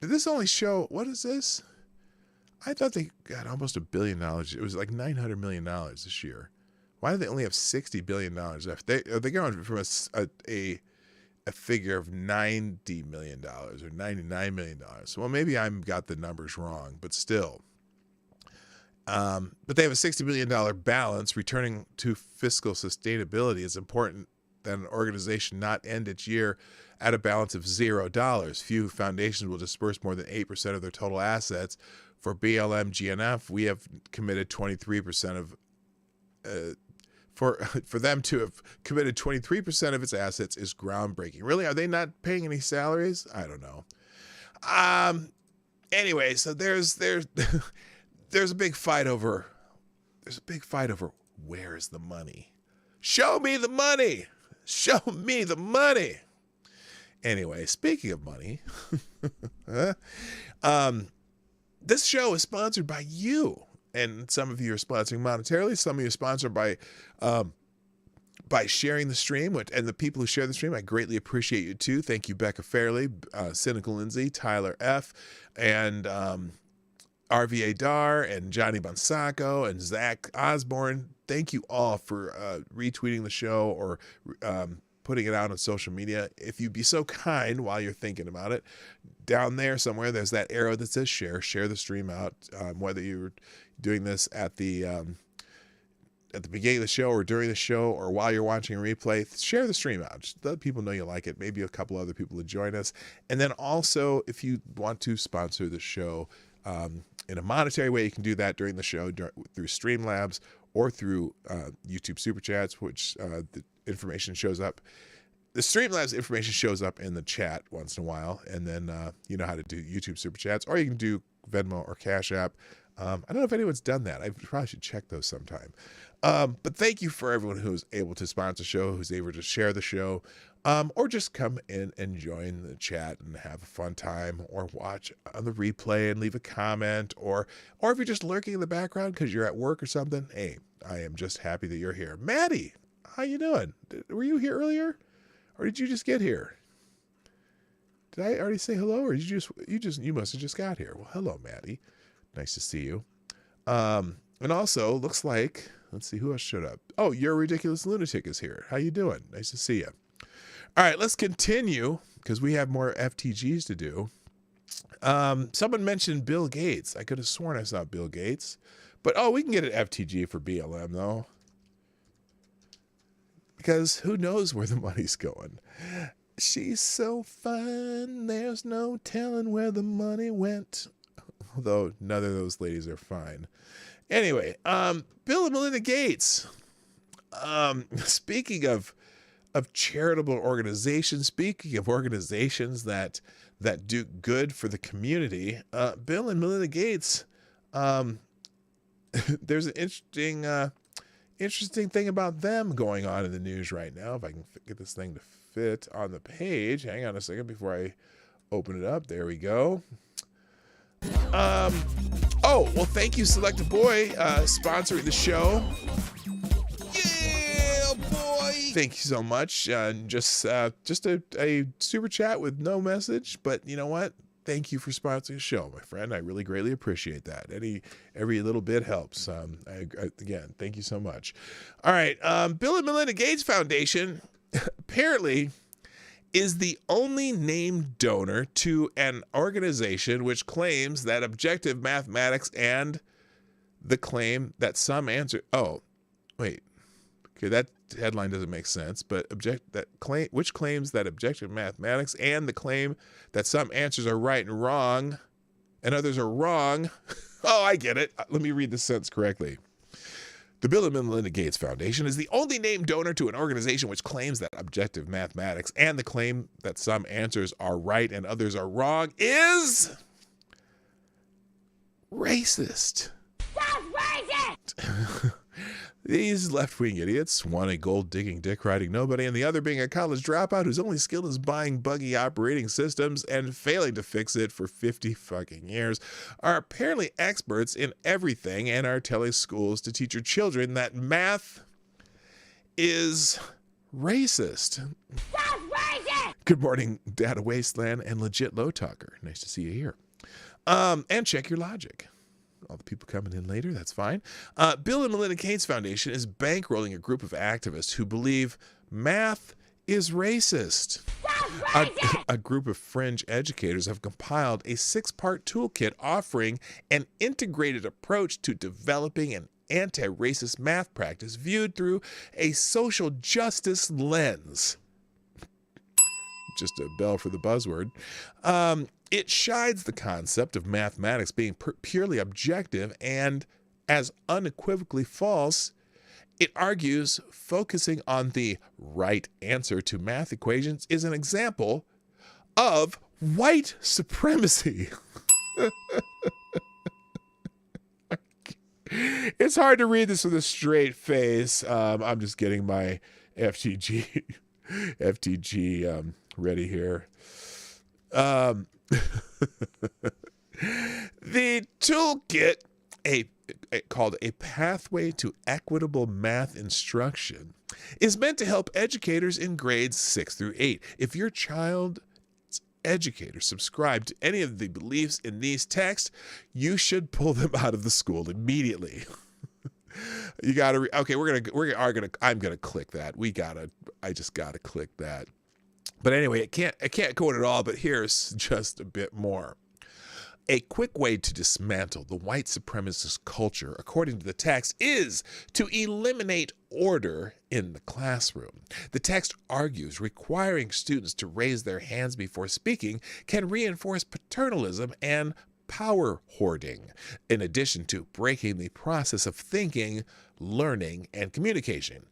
Did this only show, what is this? I thought they got almost $1 billion. It was like $900 million this year. Why do they only have $60 billion left? They're going from a figure of $90 million or $99 million. Well, maybe I've got the numbers wrong, but still. But they have a $60 billion balance. Returning to fiscal sustainability is important that an organization not end its year at a balance of $0. Few foundations will disperse more than 8% of their total assets. For BLM GNF, we have committed 23% of for them to have committed 23% of its assets is groundbreaking. Really, are they not paying any salaries? I don't know. Anyway, so there's a big fight over where's the money? Show me the money. Show me the money. Anyway, speaking of money, this show is sponsored by you. And some of you are sponsoring monetarily. Some of you are sponsored by sharing the stream. And the people who share the stream, I greatly appreciate you too. Thank you, Becca Farley, Cynical Lindsay, Tyler F., and RVA Dar, and Johnny Bonsacco, and Zach Osborne. Thank you all for retweeting the show or putting it out on social media. If you'd be so kind while you're thinking about it, down there somewhere, there's that arrow that says share. Share the stream out, whether you're doing this at the beginning of the show or during the show or while you're watching a replay. Share the stream out. Just let people know you like it. Maybe a couple other people will join us. And then also, if you want to sponsor the show in a monetary way, you can do that during the show through Streamlabs or through YouTube SuperChats, which the information shows up. The Streamlabs information shows up in the chat once in a while, and then you know how to do YouTube SuperChats, or you can do Venmo or Cashapp. I don't know if anyone's done that. I probably should check those sometime. But thank you for everyone who's able to sponsor the show, who's able to share the show, or just come in and join the chat and have a fun time, or watch on the replay and leave a comment, or if you're just lurking in the background because you're at work or something. Hey, I am just happy that you're here. Maddie, how you doing? Were you here earlier, or did you just get here? Did I already say hello, or did you must have just got here? Well, hello, Maddie. Nice to see you. And also, looks like, let's see who else showed up. Oh, Your Ridiculous Lunatic is here. How you doing? Nice to see you. All right, let's continue because we have more FTGs to do. Someone mentioned Bill Gates. I could have sworn I saw Bill Gates. But, we can get an FTG for BLM, though. Because who knows where the money's going. She's so fine, there's no telling where the money went. Although none of those ladies are fine. Anyway, Bill and Melinda Gates. Speaking of charitable organizations, speaking of organizations that do good for the community, Bill and Melinda Gates, there's an interesting thing about them going on in the news right now. If I can get this thing to fit on the page. Hang on a second before I open it up. There we go. Well, thank you, Select a Boy, sponsoring the show. Yeah, boy. Thank you so much. Just a super chat with no message, but you know what? Thank you for sponsoring the show, my friend. I really greatly appreciate that. Every little bit helps. Again, thank you so much. All right, Bill and Melinda Gates Foundation apparently is the only named donor to an organization which claims that objective mathematics and the claim that some answer. Oh, wait. Okay, that headline doesn't make sense. But which claims that objective mathematics and the claim that some answers are right and wrong, and others are wrong. Oh, I get it. Let me read the sentence correctly. The Bill and Melinda Gates Foundation is the only named donor to an organization which claims that objective mathematics and the claim that some answers are right and others are wrong is racist. That's racist! These left-wing idiots, one a gold-digging, dick-riding nobody, and the other being a college dropout whose only skill is buying buggy operating systems and failing to fix it for 50 fucking years, are apparently experts in everything and are telling schools to teach your children that math is racist. That's racist! Good morning, Data Wasteland and Legit Low Talker. Nice to see you here. And check your logic. all the people coming in later, that's fine. Bill and Melinda Gates Foundation is bankrolling a group of activists who believe math is racist. A group of fringe educators have compiled a 6-part toolkit offering an integrated approach to developing an anti-racist math practice viewed through a social justice lens. Just a bell for the buzzword. It shides the concept of mathematics being purely objective and as unequivocally false. It argues focusing on the right answer to math equations is an example of white supremacy. It's hard to read this with a straight face. I'm just getting my FTG ready here. The toolkit, called A Pathway to Equitable Math Instruction, is meant to help educators in grades 6 through 8. If your child's educator subscribe to any of the beliefs in these texts, you should pull them out of the school immediately. You gotta. I'm gonna click that. I just gotta click that. But anyway, I can't quote it all. But here's just a bit more. A quick way to dismantle the white supremacist culture, according to the text, is to eliminate order in the classroom. The text argues requiring students to raise their hands before speaking can reinforce paternalism and power hoarding, in addition to breaking the process of thinking, learning, and communicating.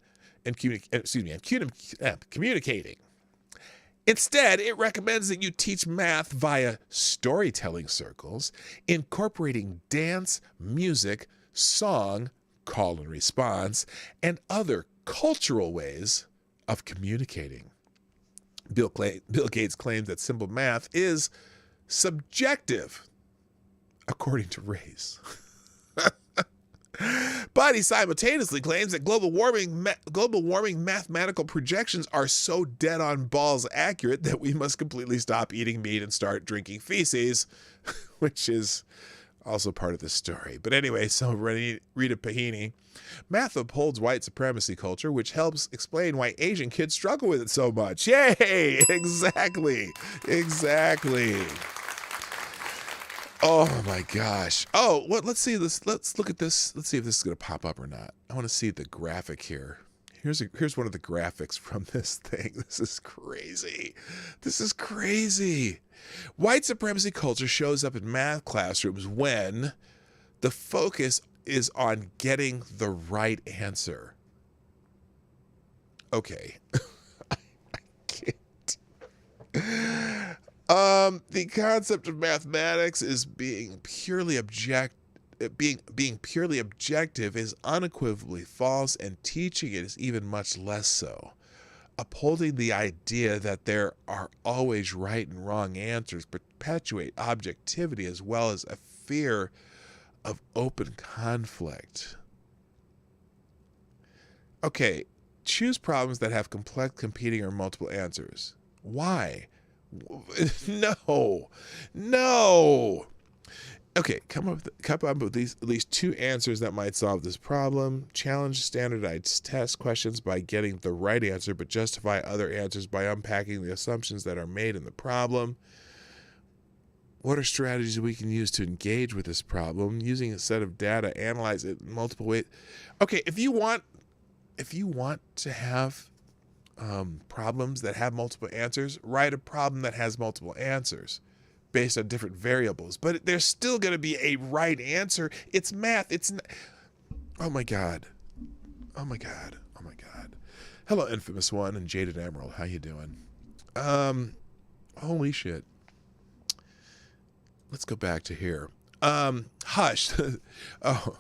Instead, it recommends that you teach math via storytelling circles, incorporating dance, music, song, call and response, and other cultural ways of communicating. Bill Gates claims that simple math is subjective, according to race. But he simultaneously claims that global warming mathematical projections are so dead on balls accurate that we must completely stop eating meat and start drinking feces, which is also part of the story. But anyway, so Rita Pahini, math upholds white supremacy culture, which helps explain why Asian kids struggle with it so much. Yay! Exactly. Oh my gosh. Oh, what? Let's see this. Let's look at this. Let's see if this is going to pop up or not. I want to see the graphic here. Here's one of the graphics from this thing. This is crazy. White supremacy culture shows up in math classrooms when the focus is on getting the right answer. Okay. I can't. The concept of mathematics is being purely objective is unequivocally false, and teaching it is even much less so. Upholding the idea that there are always right and wrong answers perpetuate objectivity as well as a fear of open conflict. Okay, choose problems that have complex, competing, or multiple answers. Why? No. Okay, come up with at least 2 answers that might solve this problem. Challenge standardized test questions by getting the right answer, but justify other answers by unpacking the assumptions that are made in the problem. What are strategies we can use to engage with this problem? Using a set of data, analyze it in multiple ways. Okay, if you want to have problems that have multiple answers, write a problem that has multiple answers based on different variables, but there's still going to be a right answer. It's math. Oh my God. Hello, Infamous One and Jaded Emerald. How you doing? Holy shit. Let's go back to here. Hush. Oh.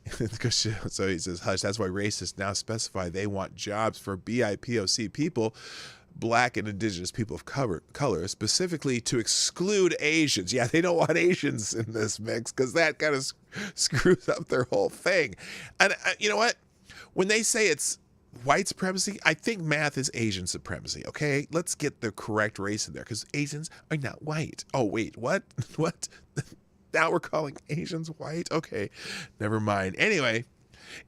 So he says, hush, that's why racists now specify they want jobs for BIPOC people, Black and Indigenous people of color, specifically to exclude Asians. Yeah, they don't want Asians in this mix because that kind of screws up their whole thing. And you know what? When they say it's white supremacy, I think math is Asian supremacy, okay? Let's get the correct race in there because Asians are not white. Oh, wait, what? What? Now we're calling Asians white? Okay, never mind. Anyway,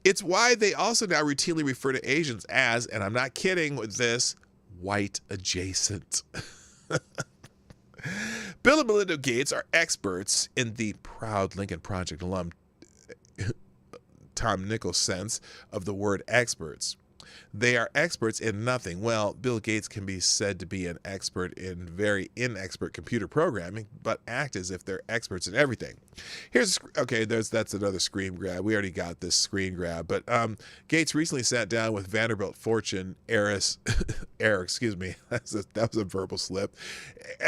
it's why they also now routinely refer to Asians as, and I'm not kidding with this, white adjacent. Bill and Melinda Gates are experts in the proud Lincoln Project alum Tom Nichols' sense of the word experts. They are experts in nothing. Well, Bill Gates can be said to be an expert in very inexpert computer programming, but act as if they're experts in everything. That's another screen grab. We already got this screen grab, but Gates recently sat down with Vanderbilt Fortune that was a verbal slip.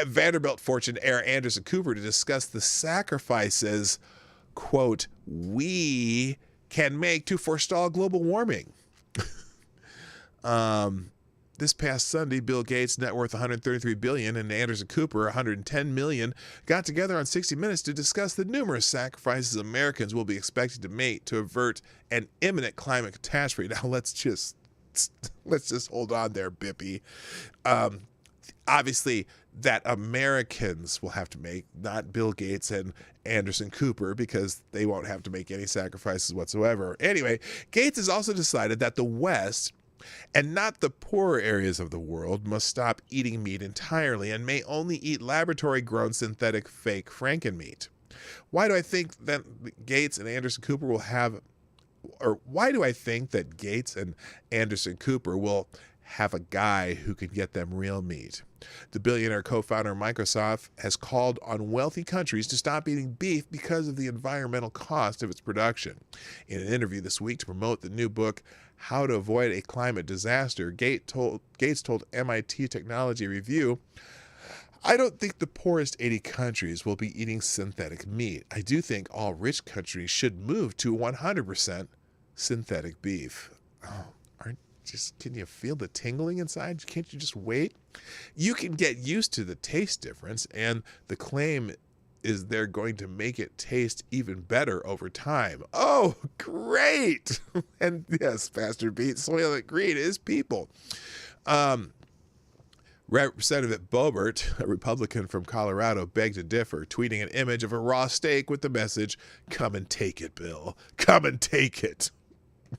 Vanderbilt Fortune heir Anderson Cooper to discuss the sacrifices, quote, we can make to forestall global warming. This past Sunday, Bill Gates, net worth $133 billion, and Anderson Cooper, $110 million, got together on 60 Minutes to discuss the numerous sacrifices Americans will be expected to make to avert an imminent climate catastrophe. Now, let's just hold on there, Bippy. Obviously, that Americans will have to make, not Bill Gates and Anderson Cooper, because they won't have to make any sacrifices whatsoever. Anyway, Gates has also decided that the West, and not the poorer areas of the world, must stop eating meat entirely and may only eat laboratory-grown synthetic fake Frankenmeat. Why do I think that Gates and Anderson Cooper will have a guy who can get them real meat? The billionaire co-founder of Microsoft has called on wealthy countries to stop eating beef because of the environmental cost of its production. In an interview this week to promote the new book, How to Avoid a Climate Disaster, Gates told MIT Technology Review, I don't think the poorest 80 countries will be eating synthetic meat. I do think all rich countries should move to 100% synthetic beef. Can you feel the tingling inside? Can't you just wait? You can get used to the taste difference, and the claim is they're going to make it taste even better over time. Oh, great! And yes, Pastor Pete, Soylent Green is people. Representative Boebert, a Republican from Colorado, begged to differ, tweeting an image of a raw steak with the message, "Come and take it, Bill. Come and take it."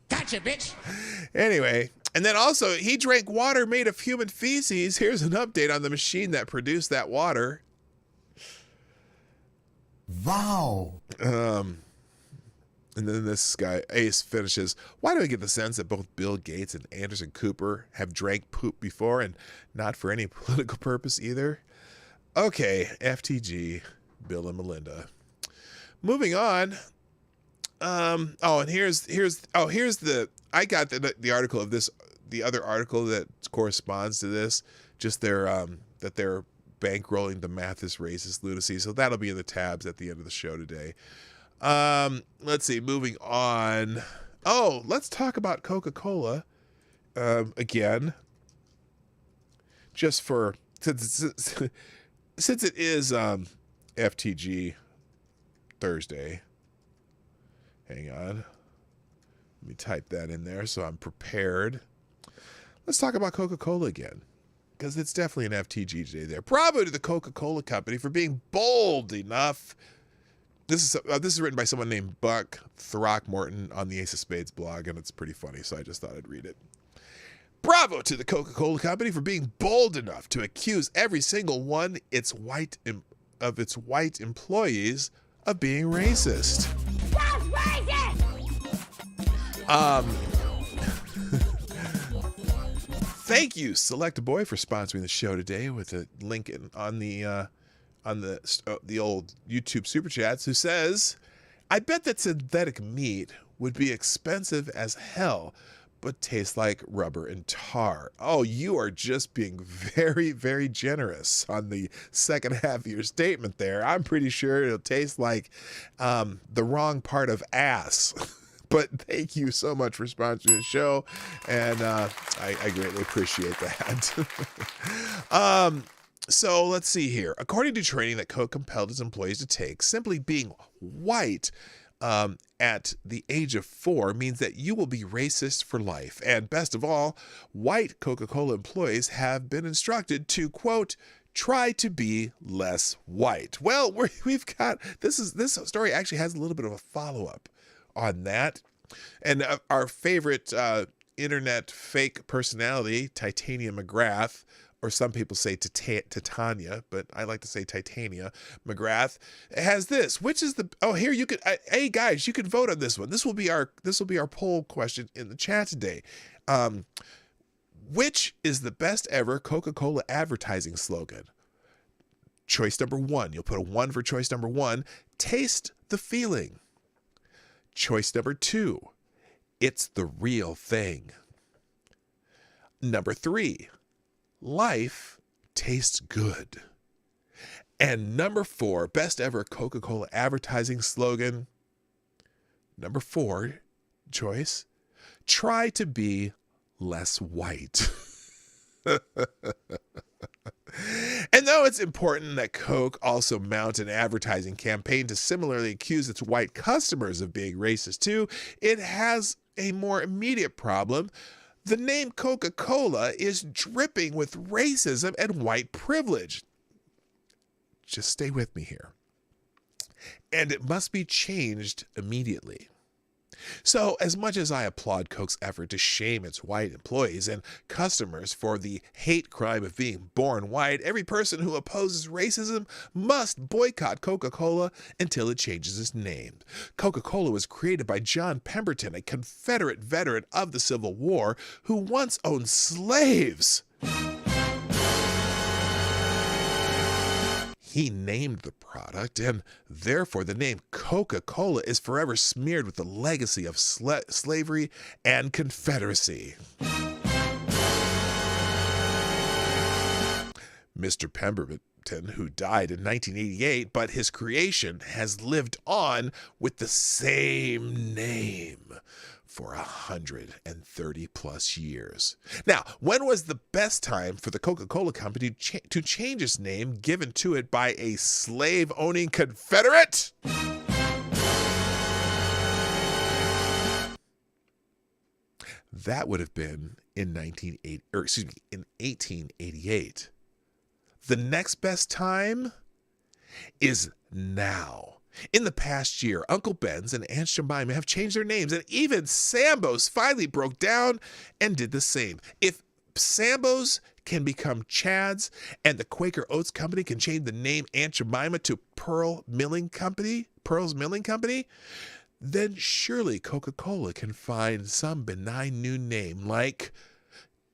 Gotcha, bitch. Anyway, and then also he drank water made of human feces. Here's an update on the machine that produced that water. Wow. And then this guy, Ace, finishes, why do I get the sense that both Bill Gates and Anderson Cooper have drank poop before and not for any political purpose either? Okay, FTG, Bill and Melinda. Moving on. And here's I got the article of this, the other article that corresponds to this, just that they're bankrolling the Mathis racist lunacy. So that'll be in the tabs at the end of the show today. Let's see, moving on. Oh, let's talk about Coca-Cola, again, just for, since it is, FTG Thursday. Hang on. Let me type that in there so I'm prepared. Let's talk about Coca-Cola again, because it's definitely an FTG today there. Bravo to the Coca-Cola company for being bold enough. This is written by someone named Buck Throckmorton on the Ace of Spades blog, and it's pretty funny, so I just thought I'd read it. Bravo to the Coca-Cola company for being bold enough to accuse every single one of its white employees of being racist. That's racist! Thank you, Select Boy, for sponsoring the show today with a link on the old YouTube Super Chats, who says, I bet that synthetic meat would be expensive as hell, but tastes like rubber and tar. Oh, you are just being very, very generous on the second half of your statement there. I'm pretty sure it'll taste like the wrong part of ass. But thank you so much for sponsoring the show, and I greatly appreciate that. So let's see here. According to training that Coke compelled its employees to take, simply being white at the age of 4 means that you will be racist for life. And best of all, white Coca-Cola employees have been instructed to, quote, try to be less white. Well, we've got, this story actually has a little bit of a follow-up on that. And our favorite internet fake personality, Titania McGrath, or some people say Titania, but I like to say Titania McGrath, has this. Which is the, oh, here you could, hey guys, you can vote on this one. This will be our poll question in the chat today. Which is the best ever Coca-Cola advertising slogan? Choice number 1, you'll put a 1 for choice number 1, taste the feeling. Choice number 2, it's the real thing. Number 3, life tastes good. And number 4, best ever Coca-Cola advertising slogan. Number 4 choice, try to be less white. And though it's important that Coke also mount an advertising campaign to similarly accuse its white customers of being racist too, it has a more immediate problem. The name Coca-Cola is dripping with racism and white privilege. Just stay with me here. And it must be changed immediately. So, as much as I applaud Coke's effort to shame its white employees and customers for the hate crime of being born white, every person who opposes racism must boycott Coca-Cola until it changes its name. Coca-Cola was created by John Pemberton, a Confederate veteran of the Civil War who once owned slaves. He named the product, and therefore the name Coca-Cola is forever smeared with the legacy of slavery and Confederacy. Mr. Pemberton, who died in 1988, but his creation has lived on with the same name for 130 plus years. Now, when was the best time for the Coca-Cola company to change its name given to it by a slave-owning Confederate? That would have been in 1888. The next best time is now. In the past year, Uncle Ben's and Aunt Jemima have changed their names, and even Sambo's finally broke down and did the same. If Sambo's can become Chad's and the Quaker Oats Company can change the name Aunt Jemima to Pearl's Milling Company, then surely Coca-Cola can find some benign new name like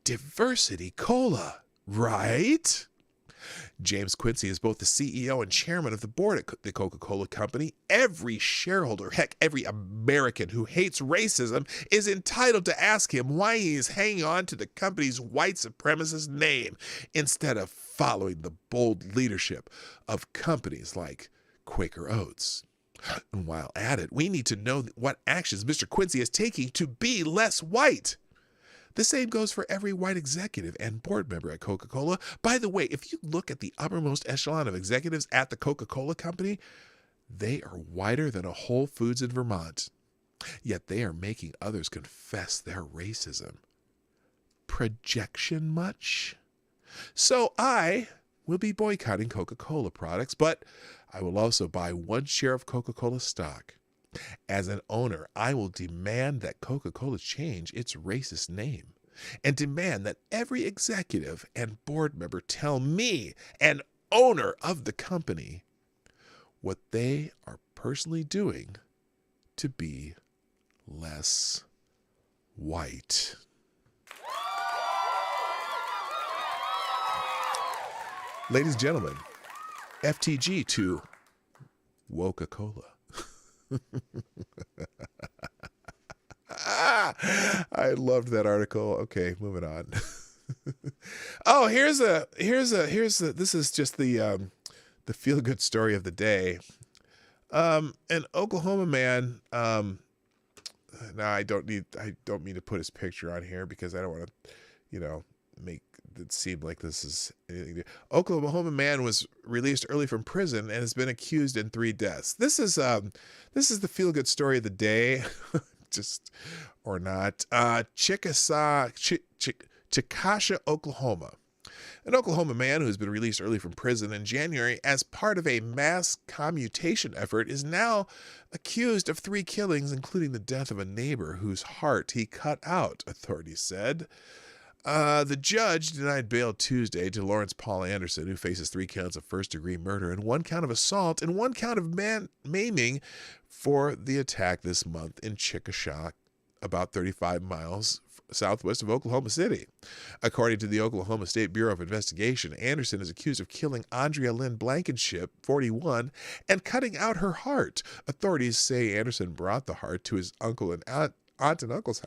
Diversity Cola, right? James Quincy is both the CEO and chairman of the board at the Coca-Cola Company. Every shareholder, heck, every American who hates racism is entitled to ask him why he is hanging on to the company's white supremacist name instead of following the bold leadership of companies like Quaker Oats. And while at it, we need to know what actions Mr. Quincy is taking to be less white. The same goes for every white executive and board member at Coca-Cola. By the way, if you look at the uppermost echelon of executives at the Coca-Cola Company, they are whiter than a Whole Foods in Vermont. Yet they are making others confess their racism. Projection much? So I will be boycotting Coca-Cola products, but I will also buy 1 share of Coca-Cola stock. As an owner, I will demand that Coca-Cola change its racist name and demand that every executive and board member tell me, an owner of the company, what they are personally doing to be less white. Ladies and gentlemen, FTG to Woca-Cola. I loved that article. Okay, moving on. Oh, here's this is just the feel-good story of the day. An Oklahoma man, now I don't mean to put his picture on here because I don't want to, make it seemed like this is anything new. Oklahoma man was released early from prison and has been accused in 3 deaths. This is the feel-good story of the day, just or not. Chickasha, Oklahoma. An Oklahoma man who has been released early from prison in January as part of a mass commutation effort is now accused of 3 killings, including the death of a neighbor whose heart he cut out, authorities said. The judge denied bail Tuesday to Lawrence Paul Anderson, who faces 3 counts of first-degree murder and 1 count of assault and 1 count of maiming for the attack this month in Chickasha, about 35 miles southwest of Oklahoma City. According to the Oklahoma State Bureau of Investigation, Anderson is accused of killing Andrea Lynn Blankenship, 41, and cutting out her heart. Authorities say Anderson brought the heart to his uncle and aunt and uncle's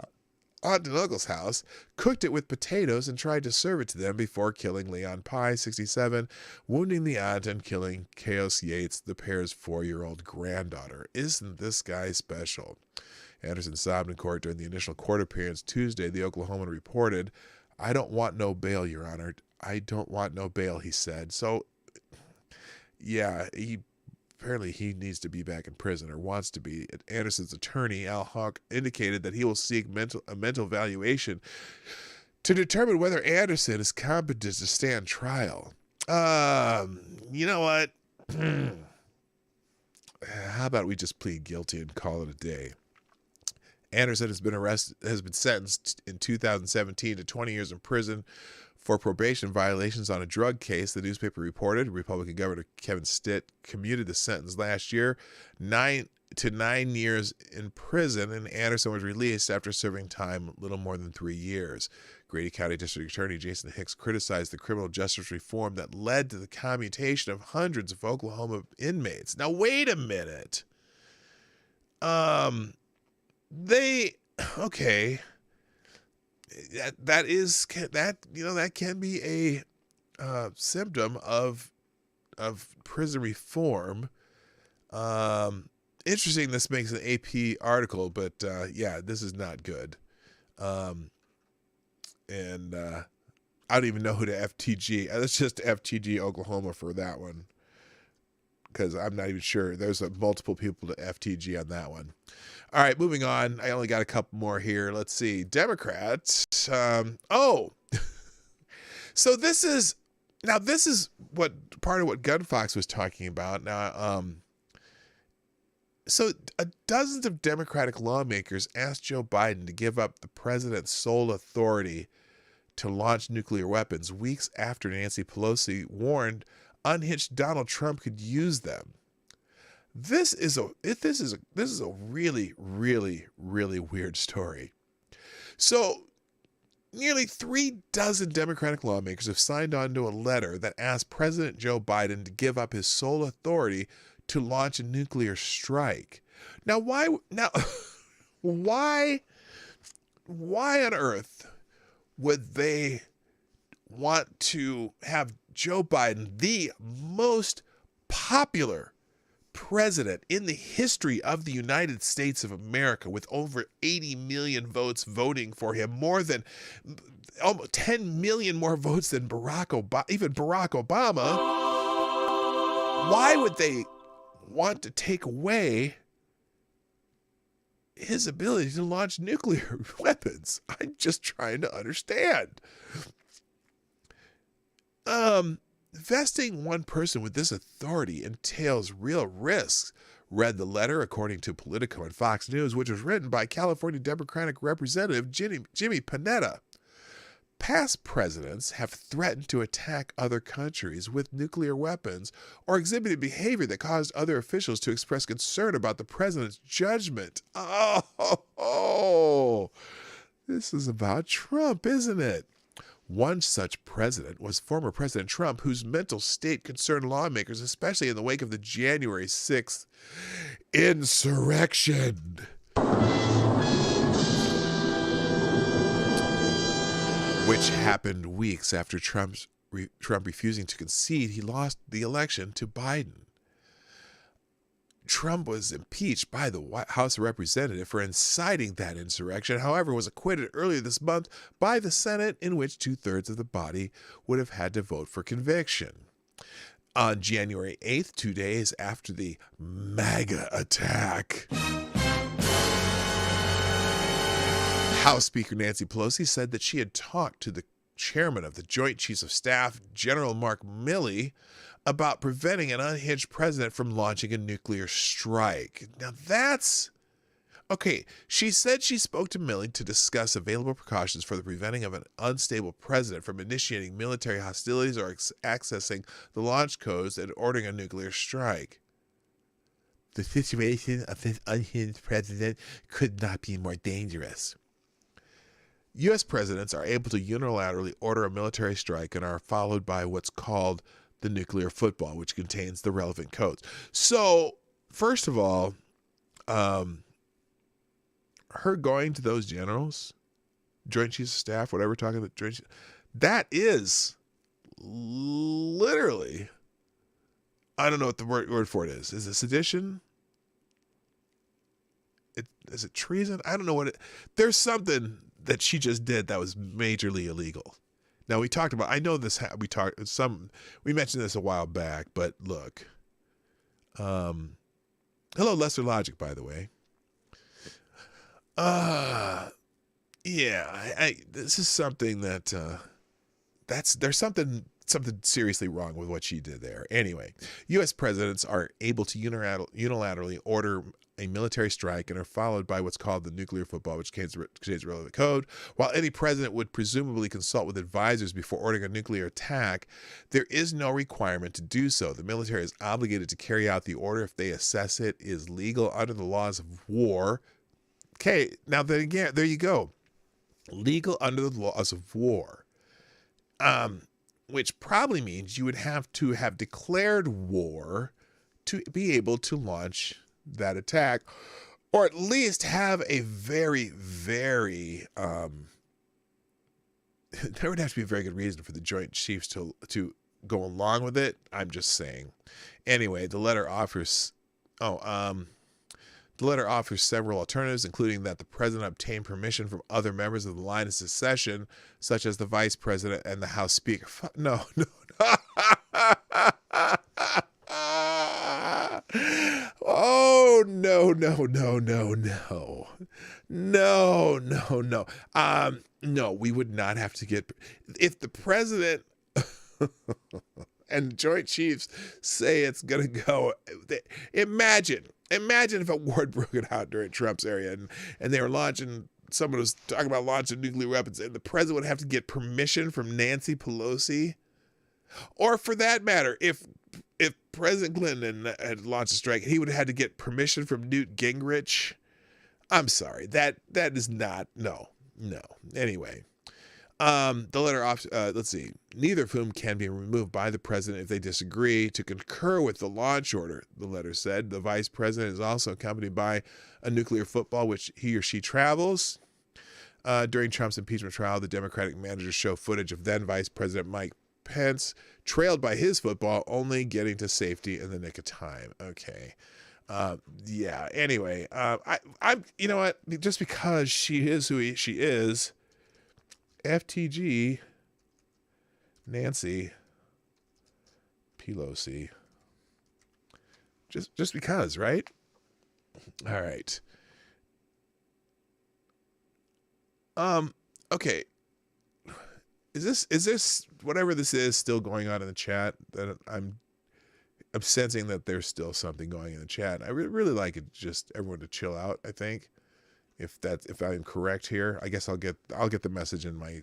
house, cooked it with potatoes, and tried to serve it to them before killing Leon Pye, 67, wounding the aunt and killing Chaos Yates, the pair's 4-year-old granddaughter. Isn't this guy special? Anderson sobbed in court during the initial court appearance Tuesday. The Oklahoman reported, "I don't want no bail, Your Honor. I don't want no bail," he said. So, yeah, apparently he needs to be back in prison, or wants to be. Anderson's attorney, Al Hawk, indicated that he will seek a mental evaluation to determine whether Anderson is competent to stand trial. You know what? How about we just plead guilty and call it a day? Anderson has been sentenced in 2017 to 20 years in prison for probation violations on a drug case, the newspaper reported. Republican Governor Kevin Stitt commuted the sentence last year, 9 years in prison, and Anderson was released after serving time a little more than 3 years. Grady County District Attorney Jason Hicks criticized the criminal justice reform that led to the commutation of hundreds of Oklahoma inmates. Now, wait a minute. Okay. That can be a symptom of prison reform. Interesting. This makes an AP article, but yeah, this is not good. And I don't even know who to FTG. Let's just FTG Oklahoma for that one, because I'm not even sure. There's multiple people to FTG on that one. All right, moving on. I only got a couple more here. Let's see. Democrats. So this is what part of what Gunfox was talking about. Now, so dozens of Democratic lawmakers asked Joe Biden to give up the president's sole authority to launch nuclear weapons weeks after Nancy Pelosi warned unhinged Donald Trump could use them. This is a really, really, really weird story. So nearly 36 Democratic lawmakers have signed on to a letter that asked President Joe Biden to give up his sole authority to launch a nuclear strike. Now, why on earth would they want to have Joe Biden, the most popular president in the history of the United States of America, with over 80 million votes voting for him, more than almost 10 million more votes than Barack Obama, why would they want to take away his ability to launch nuclear weapons? I'm just trying to understand. Vesting one person with this authority entails real risks, read the letter, according to Politico and Fox News, which was written by California Democratic Representative Jimmy Panetta. Past presidents have threatened to attack other countries with nuclear weapons or exhibited behavior that caused other officials to express concern about the president's judgment. Oh, this is about Trump, isn't it? One such president was former President Trump, whose mental state concerned lawmakers, especially in the wake of the January 6th insurrection. Which happened weeks after Trump refusing to concede he lost the election to Biden. Trump was impeached by the White House of Representatives for inciting that insurrection, however, was acquitted earlier this month by the Senate, in which 2/3 of the body would have had to vote for conviction. On January 8th, 2 days after the MAGA attack, House Speaker Nancy Pelosi said that she had talked to the chairman of the Joint Chiefs of Staff, General Mark Milley, about preventing an unhinged president from launching a nuclear strike. Now that's okay. She said she spoke to Milley to discuss available precautions for the preventing of an unstable president from initiating military hostilities or accessing the launch codes and ordering a nuclear strike. The situation of this unhinged president could not be more dangerous. U.S. presidents are able to unilaterally order a military strike and are followed by what's called the nuclear football, which contains the relevant codes. So, first of all, her going to those generals, Joint Chiefs of Staff, whatever, talking about that is literally, I don't know what the word for it is. Is it sedition? Is it treason? I don't know what there's something that she just did that was majorly illegal. Now we talked about, I know this, we mentioned this a while back, but look, hello, Lesser Logic, by the way. Yeah, this is something that, there's something seriously wrong with what she did there. Anyway, U.S. presidents are able to unilaterally order a military strike and are followed by what's called the nuclear football, which contains relevant code. While any president would presumably consult with advisors before ordering a nuclear attack, there is no requirement to do so. The military is obligated to carry out the order if they assess it is legal under the laws of war. Okay, now then again, there you go. Legal under the laws of war. Which probably means you would have to have declared war to be able to launch that attack, or at least have a very, very, there would have to be a very good reason for the Joint Chiefs to go along with it. I'm just saying. Anyway, the letter offers several alternatives, including that the president obtain permission from other members of the line of succession, such as the vice president and the House Speaker. No. Oh, no. No, we would not have to get, if the president and Joint Chiefs say it's going to go, imagine if a war had broken out during Trump's area and they were someone was talking about launching nuclear weapons, and the president would have to get permission from Nancy Pelosi. Or for that matter, if President Clinton had launched a strike, he would have had to get permission from Newt Gingrich. I'm sorry, that is not, no. Anyway, the letter, let's see, neither of whom can be removed by the president if they disagree. To concur with the launch order, the letter said, the vice president is also accompanied by a nuclear football, which he or she travels. During Trump's impeachment trial, the Democratic managers show footage of then Vice President Mike Pence, trailed by his football, only getting to safety in the nick of time. Okay. Yeah. Anyway, I'm, you know what? Just because she is who she is, FTG, Nancy Pelosi. Just because, right? All right. Okay. Is this whatever this is still going on in the chat? That I'm sensing that there's still something going in the chat. I really like it, just everyone to chill out. I think if I'm correct here, I guess I'll get the message in my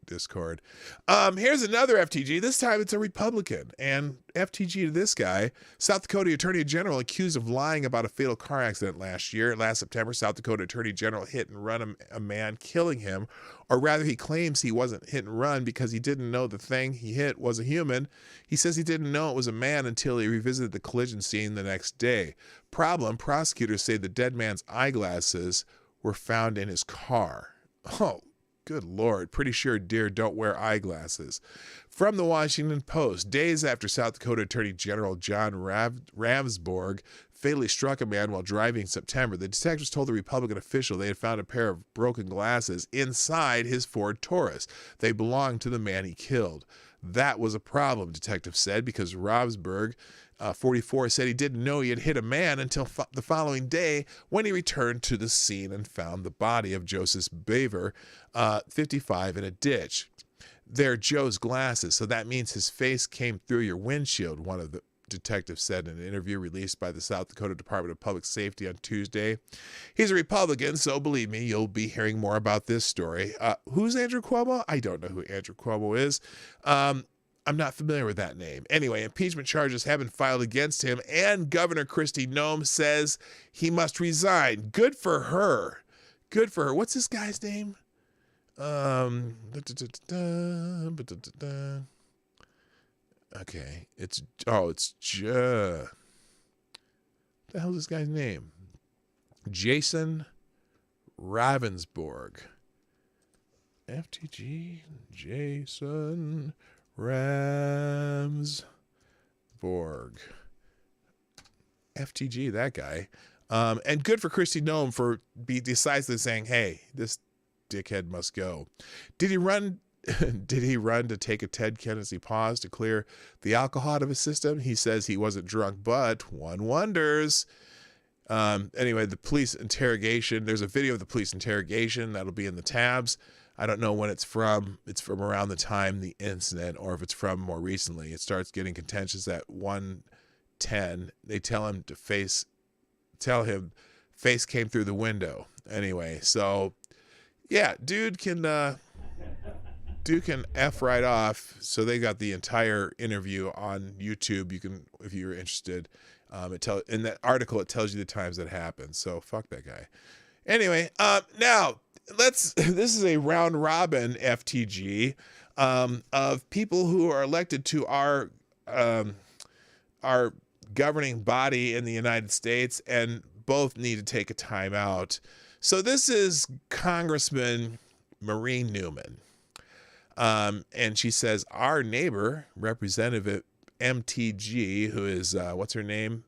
Discord. Here's another FTG. This time it's a Republican, and FTG to this guy, South Dakota Attorney General accused of lying about a fatal car accident last September. South Dakota Attorney General hit and run a man, killing him, or rather he claims he wasn't hit and run because he didn't know the thing he hit was a human. He says he didn't know it was a man until he revisited the collision scene the next day. Problem, prosecutors say the dead man's eyeglasses were found in his car. Oh, Good Lord. Pretty sure deer don't wear eyeglasses. From the Washington Post, days after South Dakota Attorney General John Ravnsborg fatally struck a man while driving in September, the detectives told the Republican official they had found a pair of broken glasses inside his Ford Taurus. They belonged to the man he killed. That was a problem, detectives said, because Ravnsborg, 44, said he didn't know he had hit a man until the following day when he returned to the scene and found the body of Joseph Baver, 55, in a ditch. They're Joe's glasses, so that means his face came through your windshield, one of the detectives said in an interview released by the South Dakota Department of Public Safety on Tuesday. He's a Republican, so believe me, you'll be hearing more about this story. Who's Andrew Cuomo? I don't know who Andrew Cuomo is. I'm not familiar with that name. Anyway, impeachment charges have been filed against him, and Governor Kristi Noem says he must resign. Good for her. Good for her. What's this guy's name? Okay, it's the hell's this guy's name? Jason Ravnsborg. FTG Jason Ravnsborg. FTG, that guy. And good for Kristi Noem for decisively saying, hey, this dickhead must go. Did he run to take a Ted Kennedy pause to clear the alcohol out of his system? He says he wasn't drunk, but one wonders. Anyway, the police interrogation. There's a video of the police interrogation that'll be in the tabs. I don't know when it's from. It's from around the time the incident, or if it's from more recently. It starts getting contentious at 1:10. They tell him face came through the window. Anyway, so yeah, dude can F right off. So they got the entire interview on YouTube. You can, if you're interested. In that article, it tells you the times that happened. So fuck that guy. Anyway, now this is a round robin FTG of people who are elected to our governing body in the United States, and both need to take a time out. So this is Congressman Marie Newman. And she says, our neighbor, Representative MTG, who is, what's her name?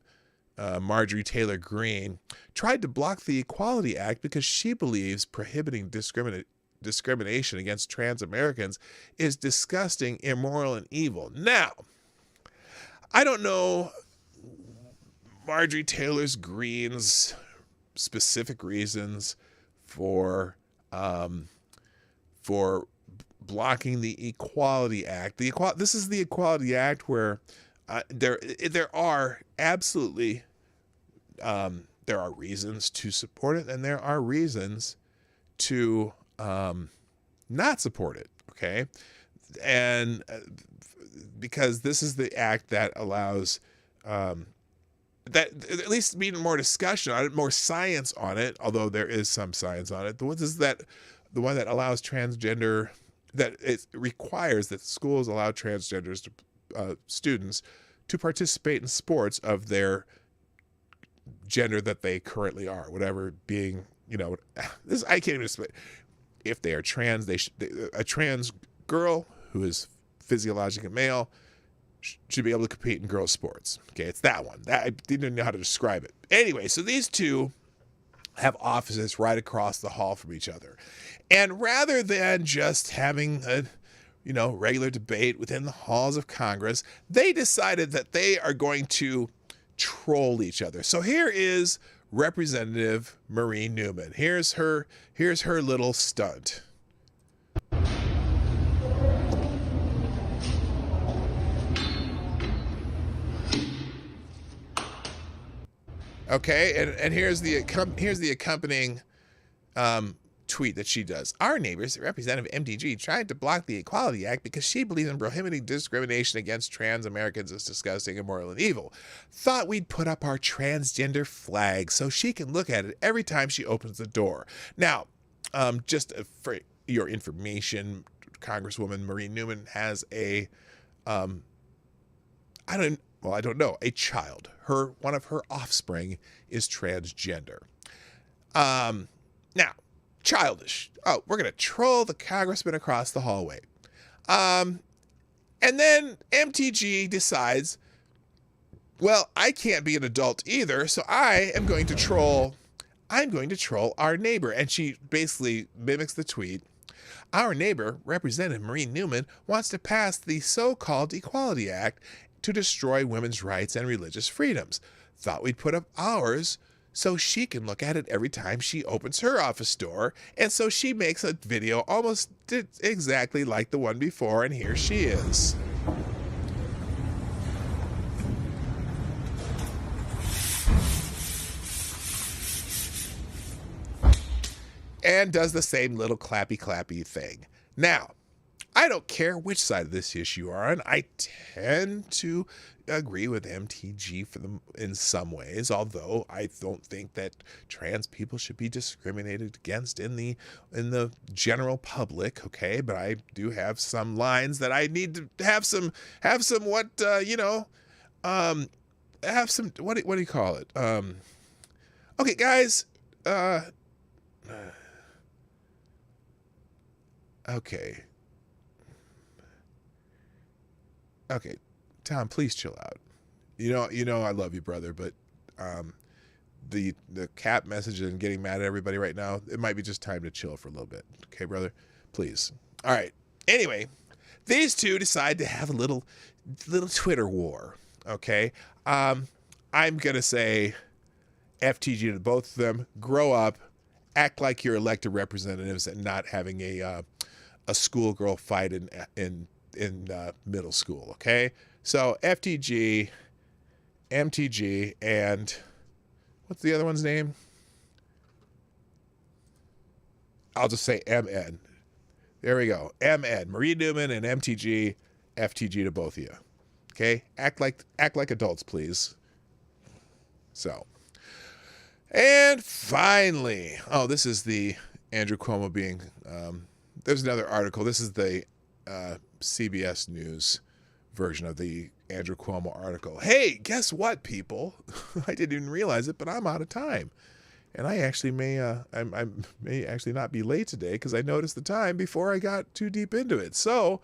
Marjorie Taylor Greene, tried to block the Equality Act because she believes prohibiting discrimination against trans Americans is disgusting, immoral, and evil. Now, I don't know Marjorie Taylor Greene's specific reasons for blocking the Equality Act. This is the Equality Act where there are absolutely there are reasons to support it, and there are reasons to not support it. Okay, and because this is the act that allows that at least be more discussion on it, more science on it, although there is some science on it. The one that allows transgender, that it requires that schools allow transgenders to students to participate in sports of their gender that they currently are, whatever being, this, I can't even explain. If they are trans, a trans girl who is physiologically male should be able to compete in girls' sports. Okay, it's that one. I didn't know how to describe it. Anyway, so these two have offices right across the hall from each other. And rather than just having a regular debate within the halls of Congress, they decided that they are going to troll each other. So here is Representative Marie Newman. Here's her little stunt. Okay, and here's the accompanying tweet that she does. Our neighbors, Representative MTG, tried to block the Equality Act because she believes in prohibiting discrimination against trans Americans is disgusting, immoral, and evil. Thought we'd put up our transgender flag so she can look at it every time she opens the door. Now, just for your information, Congresswoman Marie Newman has a I don't know, a child. One of her offspring is transgender. Now, childish. Oh, we're going to troll the congressman across the hallway. And then MTG decides, well, I can't be an adult either, so I'm going to troll our neighbor. And she basically mimics the tweet. Our neighbor, Representative Marie Newman, wants to pass the so-called Equality Act to destroy women's rights and religious freedoms. Thought we'd put up ours so she can look at it every time she opens her office door. And so she makes a video almost exactly like the one before, and here she is. And does the same little clappy thing. Now, I don't care which side of this issue you're on. I tend to agree with MTG in some ways, although I don't think that trans people should be discriminated against in the general public. Okay, but I do have some lines that I need to have some have some what do you call it? Okay, guys. Okay, Tom, please chill out. You know I love you, brother, but the cap message and getting mad at everybody right now, it might be just time to chill for a little bit. Okay, brother? Please. All right. Anyway, these two decide to have a little Twitter war. Okay? I'm going to say FTG to both of them. Grow up. Act like you're elected representatives and not having a schoolgirl fight in middle school, okay? So FTG, MTG, and what's the other one's name? I'll just say MN. There we go. MN, Marie Newman and MTG, FTG to both of you. Okay? Act like adults, please. So. And finally, this is the Andrew Cuomo being, there's another article. This is the CBS News version of the Andrew Cuomo article. Hey, guess what, people? I didn't even realize it, but I'm out of time. And I actually I may actually not be late today because I noticed the time before I got too deep into it. So,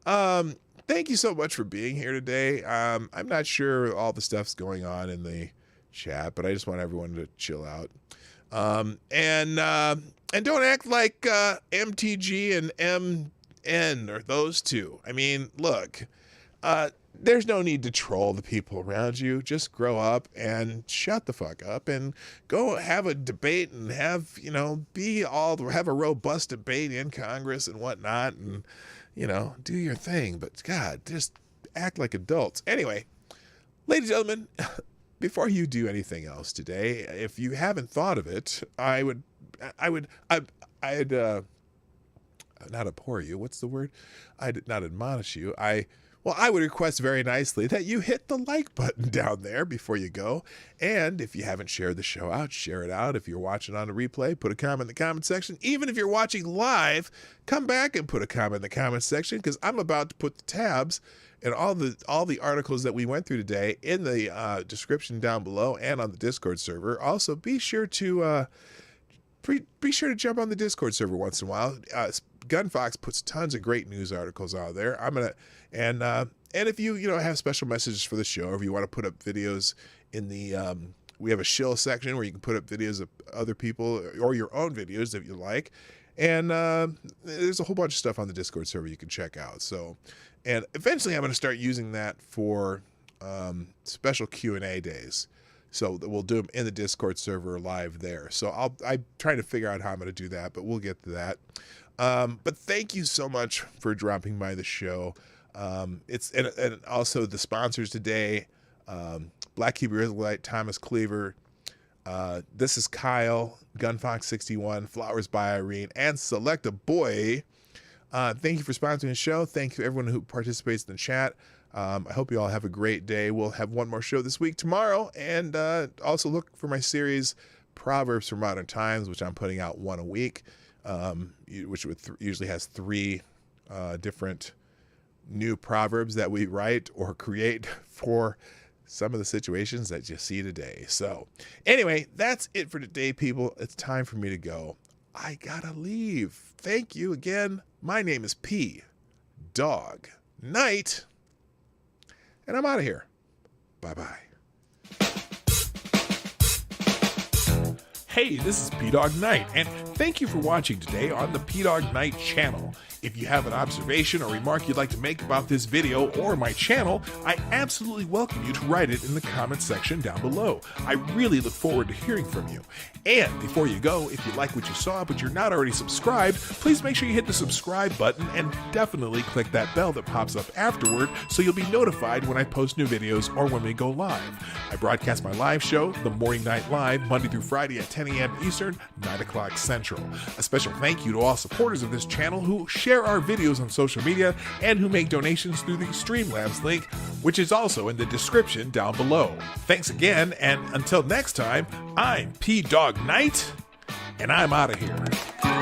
thank you so much for being here today. I'm not sure all the stuff's going on in the chat, but I just want everyone to chill out. And don't act like MTG and MN or those two. I mean, look, there's no need to troll the people around you. Just grow up and shut the fuck up and go have a debate and have a robust debate in Congress and whatnot and, do your thing. But God, just act like adults. Anyway, ladies and gentlemen, before you do anything else today, if you haven't thought of it, I'd not abhor you. What's the word? I'd not admonish you. I would request very nicely that you hit the like button down there before you go. And if you haven't shared the show out, share it out. If you're watching on a replay, put a comment in the comment section. Even if you're watching live, come back and put a comment in the comment section because I'm about to put the tabs and all the articles that we went through today in the description down below and on the Discord server. Also, be sure to jump on the Discord server once in a while. Gunfox puts tons of great news articles out there. And if you have special messages for the show, or if you want to put up videos in the we have a shill section where you can put up videos of other people or your own videos if you like. And there's a whole bunch of stuff on the Discord server you can check out. So, and eventually I'm going to start using that for special Q&A days. So we'll do them in the Discord server live there. So I'm trying to figure out how I'm going to do that, but we'll get to that. But thank you so much for dropping by the show. And also the sponsors today, Black Hebrew Israelite, Thomas Cleaver, This is Kyle, Gunfox61, Flowers by Irene, and Select a Boy. Thank you for sponsoring the show. Thank you to everyone who participates in the chat. I hope you all have a great day. We'll have one more show this week tomorrow. And also look for my series, Proverbs for Modern Times, which I'm putting out one a week, which usually has 3 different new proverbs that we write or create for some of the situations that you see today. So anyway, that's it for today, people. It's time for me to go. I gotta leave. Thank you again. My name is PDawg Knight, and I'm out of here. Bye-bye. Hey, this is Dawg Knight, and thank you for watching today on the Dawg Knight channel. If you have an observation or remark you'd like to make about this video or my channel, I absolutely welcome you to write it in the comments section down below. I really look forward to hearing from you. And before you go, if you like what you saw but you're not already subscribed, please make sure you hit the subscribe button and definitely click that bell that pops up afterward so you'll be notified when I post new videos or when we go live. I broadcast my live show, The Morning Night Live, Monday through Friday at 10 a.m. Eastern, 9 o'clock Central. A special thank you to all supporters of this channel who share our videos on social media and who make donations through the Streamlabs link, which is also in the description down below. Thanks again, and until next time, I'm Dawg Knight, and I'm out of here.